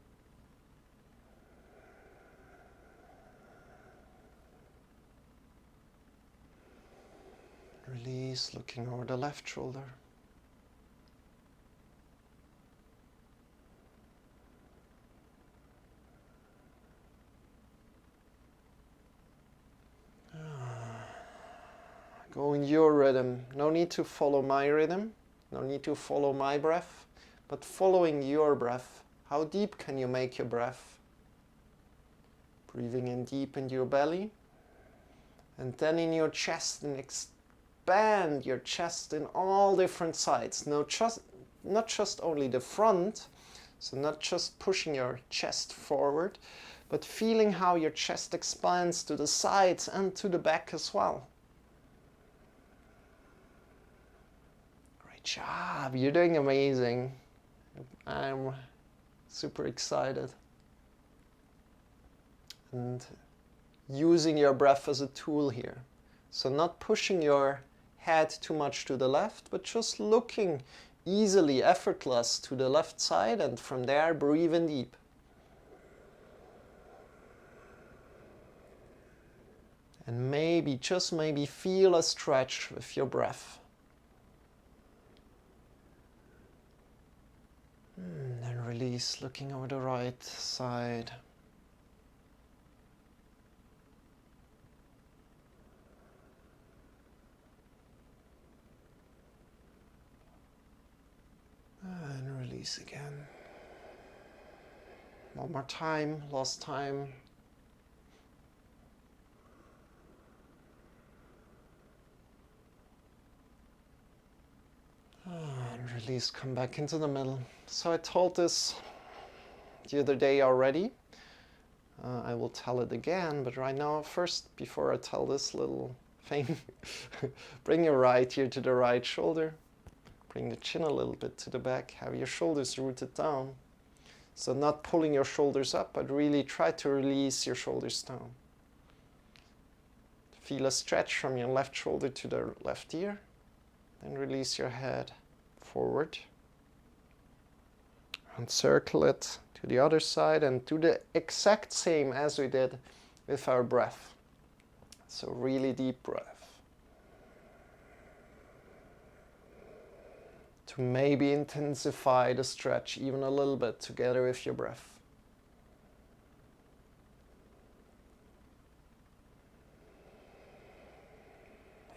Release, looking over the left shoulder. Go in your rhythm. No need to follow my rhythm. No need to follow my breath. But following your breath. How deep can you make your breath? Breathing in deep into your belly. And then in your chest, and expand your chest in all different sides. Not just only the front, so not just pushing your chest forward, but feeling how your chest expands to the sides and to the back as well. Great job, you're doing amazing. I'm super excited. And using your breath as a tool here. So not pushing your head too much to the left, but just looking easily, effortless to the left side, and from there breathe in deep. And maybe, just maybe, feel a stretch with your breath. Then release, looking over the right side. And release again. One more time, last time. And release, come back into the middle. So I told this the other day already. I will tell it again, but right now, first, before I tell this little thing, bring your right ear to the right shoulder. Bring the chin a little bit to the back. Have your shoulders rooted down. So not pulling your shoulders up, but really try to release your shoulders down. Feel a stretch from your left shoulder to the left ear. Then release your head forward. And circle it to the other side and do the exact same as we did with our breath. So really deep breath. To maybe intensify the stretch even a little bit together with your breath.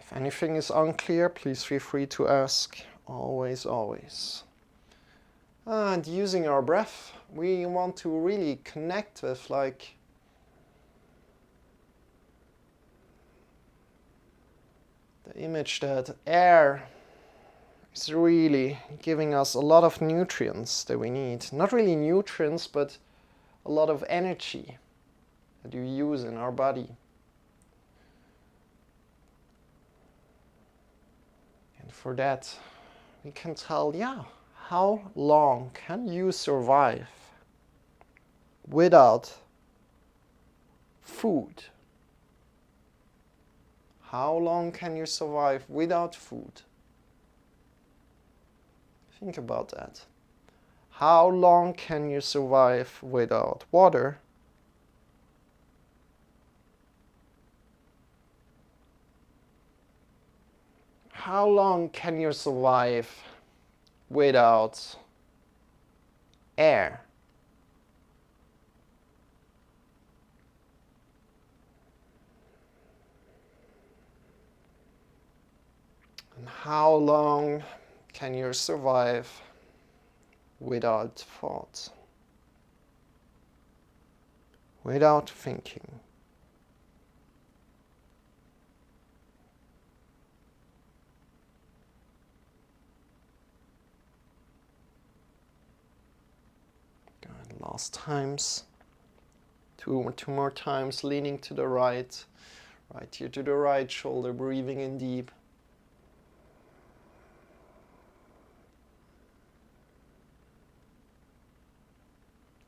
If anything is unclear, please feel free to ask. Always, always. And using our breath, we want to really connect with like the image that air is really giving us a lot of nutrients that we need. Not really nutrients, but a lot of energy that you use in our body. And for that, we can tell, how long can you survive without food? How long can you survive without food? Think about that. How long can you survive without water? How long can you survive without air? And how long can you survive without thoughts? Without thinking? Good. Last times. Two more times, leaning to the right. Right here to the right shoulder, breathing in deep.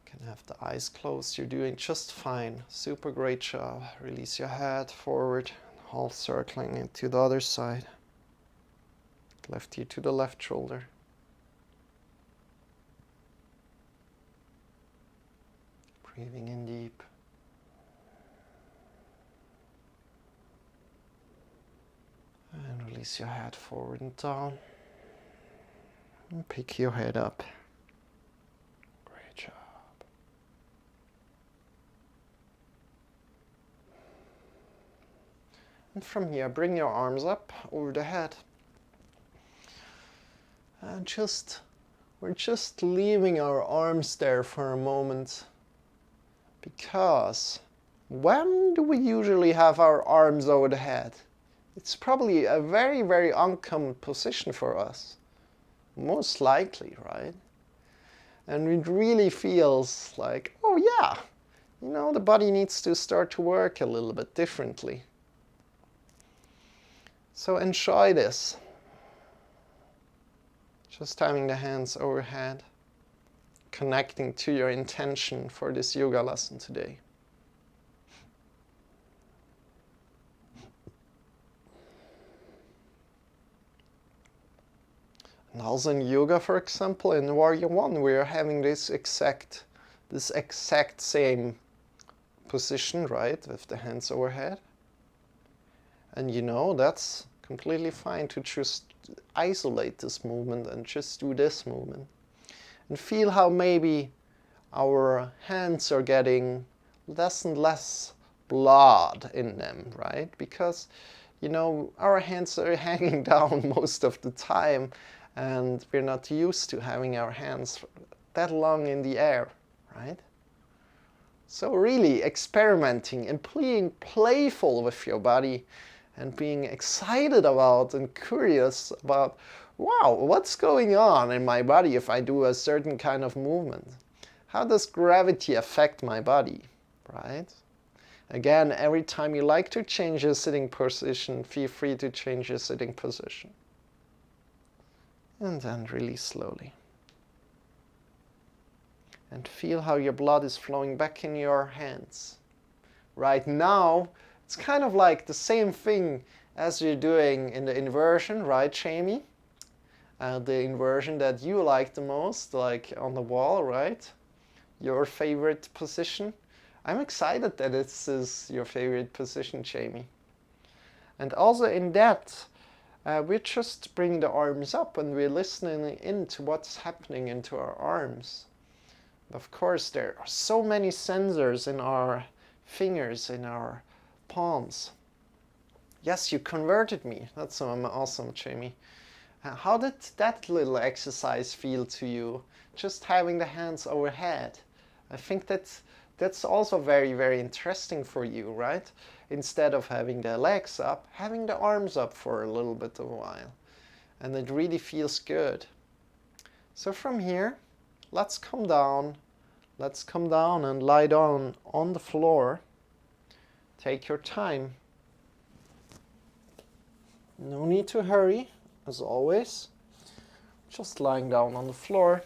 You can have the eyes closed. You're doing just fine. Super great job. Release your head forward, half circling into the other side. Left ear to the left shoulder. Breathing in deep. And release your head forward and down. And pick your head up. Great job. And from here, bring your arms up over the head. And we're just leaving our arms there for a moment. Because when do we usually have our arms over the head? It's probably a very, very uncommon position for us. Most likely, right? And it really feels like, oh yeah, you know, the body needs to start to work a little bit differently. So enjoy this. Just having the hands overhead, connecting to your intention for this yoga lesson today. And also in yoga, for example, in Warrior One, we are having this exact same position, right, with the hands overhead. And you know, that's completely fine to just isolate this movement and just do this movement. And feel how maybe our hands are getting less and less blood in them, right? Because, you know, our hands are hanging down most of the time, and we're not used to having our hands that long in the air, right? So really experimenting and being playful with your body and being excited about and curious about, wow, what's going on in my body if I do a certain kind of movement? How does gravity affect my body, right? Again, every time you like to change your sitting position, feel free to change your sitting position. And then release slowly. And feel how your blood is flowing back in your hands. Right now, it's kind of like the same thing as you're doing in the inversion, right, Jamie? The inversion that you like the most, like on the wall, right? Your favorite position. I'm excited that this is your favorite position, Jamie. And also in that, we just bring the arms up and we're listening into what's happening into our arms. Of course, there are so many sensors in our fingers, in our palms. Yes, you converted me. That's awesome, Jamie. How did that little exercise feel to you? Just having the hands overhead. I think that's also very, very interesting for you, right? Instead of having the legs up, having the arms up for a little bit of a while. And it really feels good. So from here, let's come down. Let's come down and lie down on the floor. Take your time. No need to hurry, as always. Just lying down on the floor.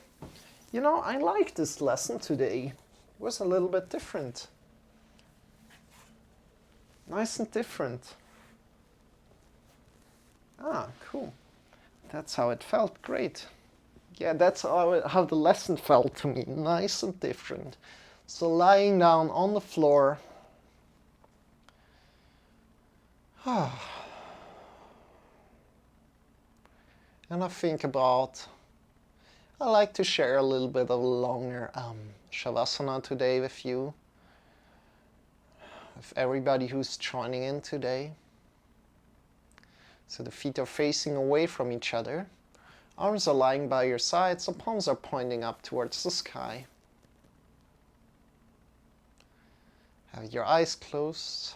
You know, I like this lesson today. It was a little bit different. Nice and different. Ah, cool. That's how it felt. Great. Yeah, that's how the lesson felt to me. Nice and different. So lying down on the floor. And I think about, I like to share a little bit of a longer Shavasana today with you. With everybody who's joining in today. So the feet are facing away from each other. Arms are lying by your sides, the palms are pointing up towards the sky. Have your eyes closed.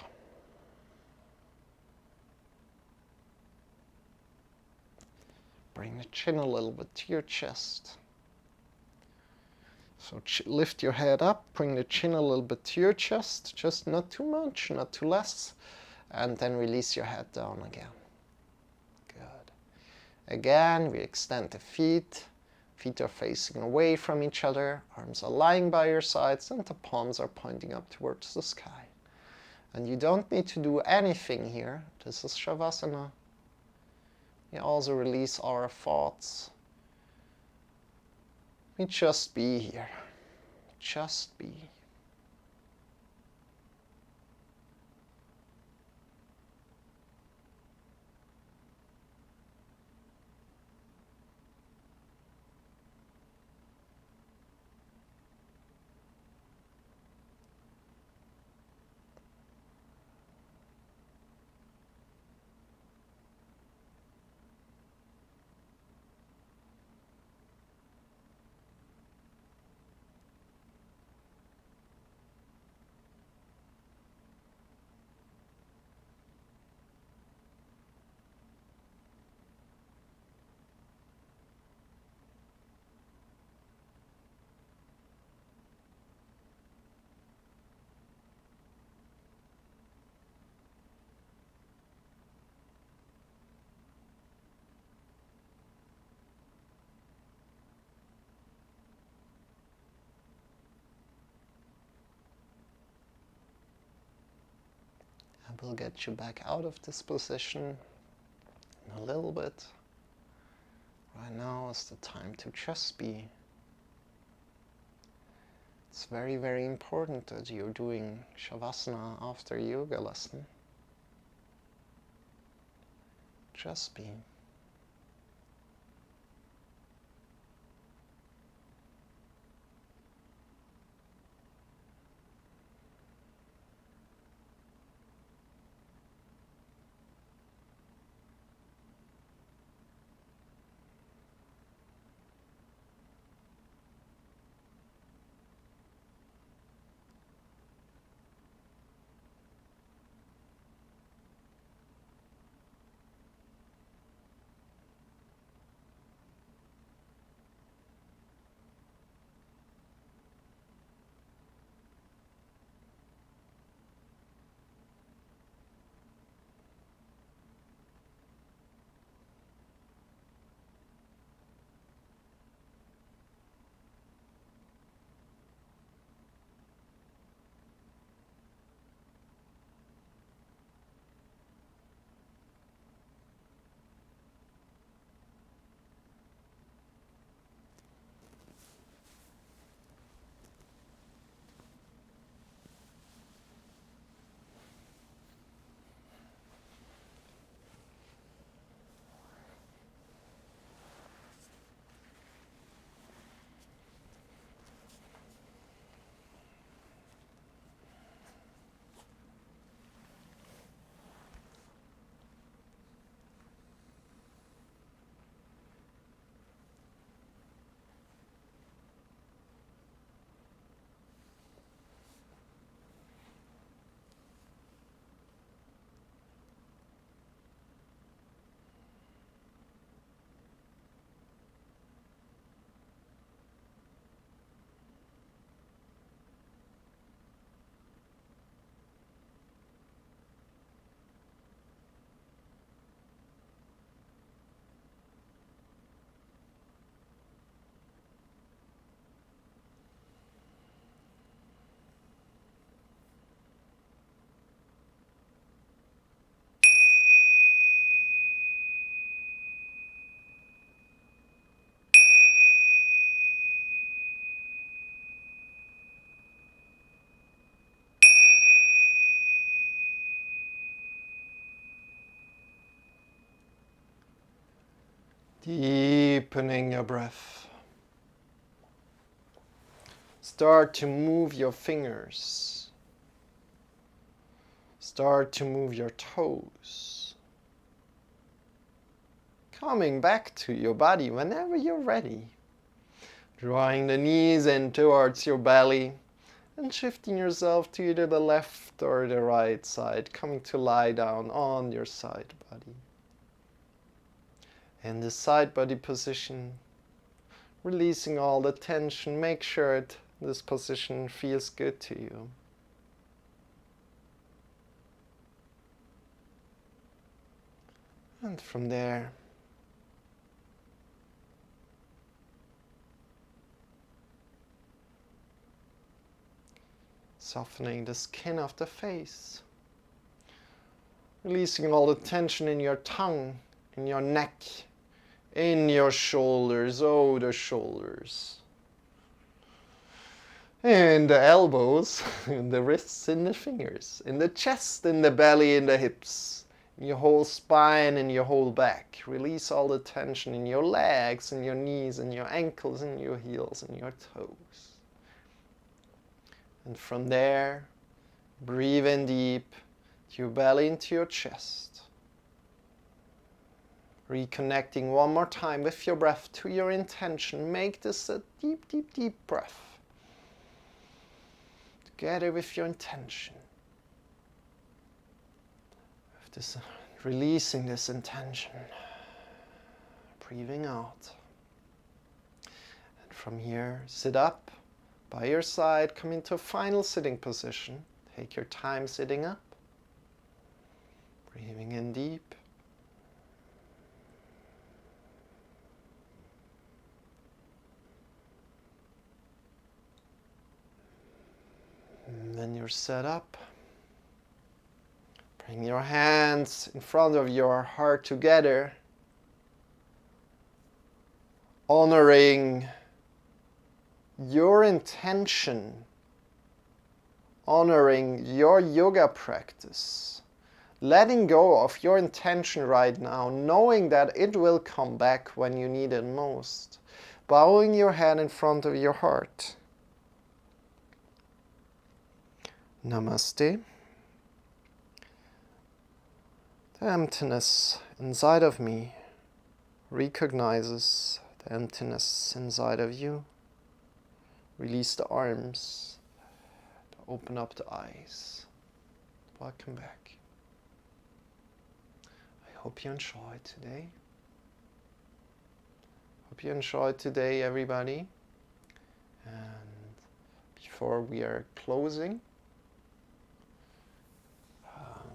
Bring the chin a little bit to your chest. So lift your head up, bring the chin a little bit to your chest, just not too much, not too less, and then release your head down again. Good. Again, we extend the feet. Feet are facing away from each other, arms are lying by your sides, and the palms are pointing up towards the sky. And you don't need to do anything here. This is Shavasana. We also release our thoughts. We just be here. Just be. And we'll get you back out of this position in a little bit. Right now is the time to just be. It's very, very important that you're doing Shavasana after a yoga lesson. Just be. Deepening your breath. Start to move your fingers. Start to move your toes. coming back to your body whenever you're ready. Drawing the knees in towards your belly and shifting yourself to either the left or the right side, coming to lie down on your side body. In the side body position, releasing all the tension, make sure this position feels good to you. And from there, softening the skin of the face, releasing all the tension in your tongue, in your neck, in your shoulders, oh the shoulders, in the elbows, in the wrists, in the fingers, in the chest, in the belly, in the hips, in your whole spine, in your whole back. Release all the tension in your legs, in your knees, in your ankles, in your heels, in your toes. And from there, breathe in deep to your belly, into your chest. Reconnecting one more time with your breath to your intention. Make this a deep, deep, deep breath. Together with your intention. With this, releasing this intention. Breathing out. And from here, sit up by your side. Come into a final sitting position. Take your time sitting up. Breathing in deep. And then you're set up. Bring your hands in front of your heart together, honoring your intention, honoring your yoga practice, letting go of your intention right now, knowing that it will come back when you need it most, bowing your head in front of your heart. Namaste. The emptiness inside of me recognizes the emptiness inside of you. Release the arms, open up the eyes. Welcome back. I hope you enjoyed today. Hope you enjoyed today, everybody. And before we are closing,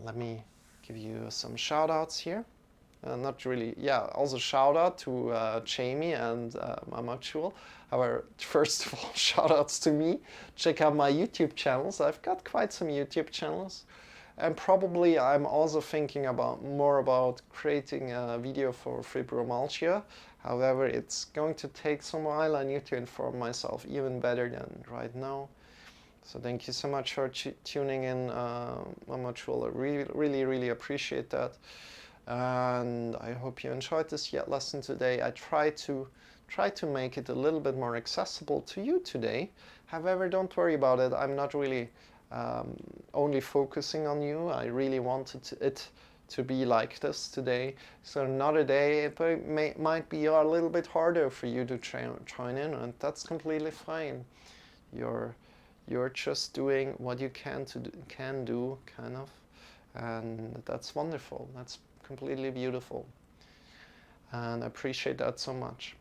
let me give you some shout outs here. Not really, yeah, also shout out to Jamie and Mama Chul. However, first of all, shout outs to me. Check out my YouTube channels. I've got quite some YouTube channels. And probably I'm also thinking more about creating a video for fibromyalgia. However, it's going to take some while. I need to inform myself even better than right now. So thank you so much for tuning in, Mama Chul. I really appreciate that. And I hope you enjoyed this lesson today. I try to make it a little bit more accessible to you today. However, don't worry about it. I'm not really only focusing on you. I really wanted it to be like this today. So another day it might be a little bit harder for you to join in, and that's completely fine. You're just doing what you can do, kind of, and that's wonderful. That's completely beautiful, and I appreciate that so much.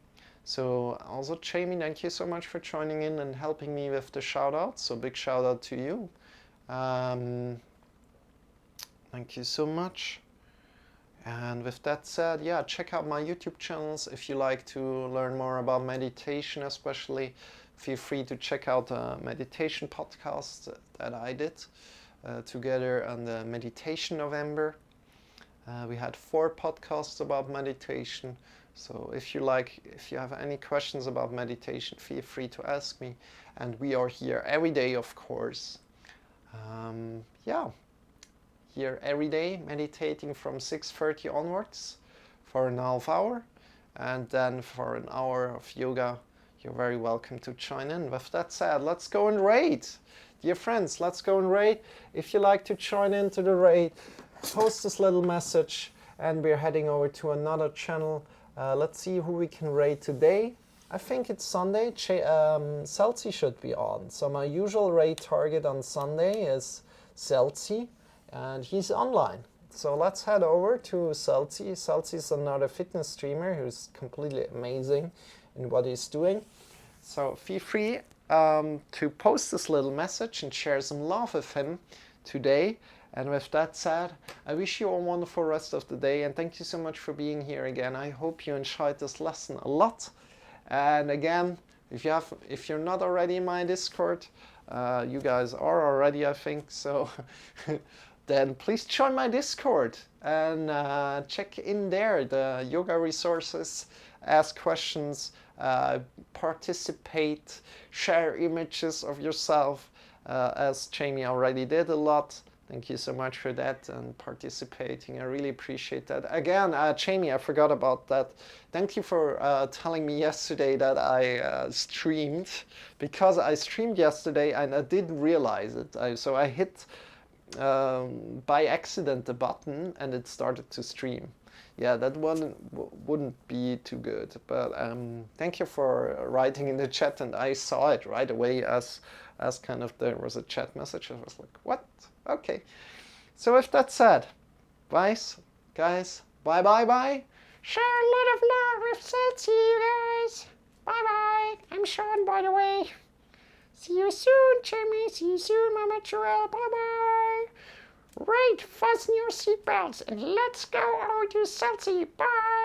So also, Jamie, thank you so much for joining in and helping me with the shout out. So big shout out to you. Thank you so much. And with that said, yeah, check out my YouTube channels if you like to learn more about meditation, especially. Feel free to check out the meditation podcast that I did together on the Meditation November. We had 4 podcasts about meditation. So if you have any questions about meditation, feel free to ask me. And we are here every day, of course. Here every day, meditating from 6:30 onwards for an half hour. And then for an hour of yoga. You're very welcome to join in. With that said, let's go and raid. Dear friends, let's go and raid. If you like to join into the raid, post this little message and we're heading over to another channel Let's see who we can raid today. I think it's Sunday. Celsi should be on. So my usual raid target on Sunday is Celsi, and he's online. So let's head over to Celsi. Celsi is another fitness streamer who's completely amazing in what he's doing. So feel free to post this little message and share some love with him today. And with that said, I wish you a wonderful rest of the day, and thank you so much for being here again. I hope you enjoyed this lesson a lot. And again, if you're not already in my Discord, you guys are already, I think, so then please join my Discord and check in there the yoga resources, ask questions, participate, share images of yourself, as Jamie already did a lot. Thank you so much for that and participating. I really appreciate that. Again, Jamie, I forgot about that. Thank you for telling me yesterday that I streamed, because I streamed yesterday and I didn't realize it. So I hit by accident the button and it started to stream. Yeah, that wouldn't be too good. But thank you for writing in the chat, and I saw it right away as kind of there was a chat message. I was like, what? Okay. So with that said, guys, bye bye bye. Share a lot of love with Celsi, you guys. Bye bye. I'm Shawn, by the way. See you soon, Jamie. See you soon, Mama Joelle. Bye bye. Right, fasten your seatbelts and let's go over to Celsi. Bye.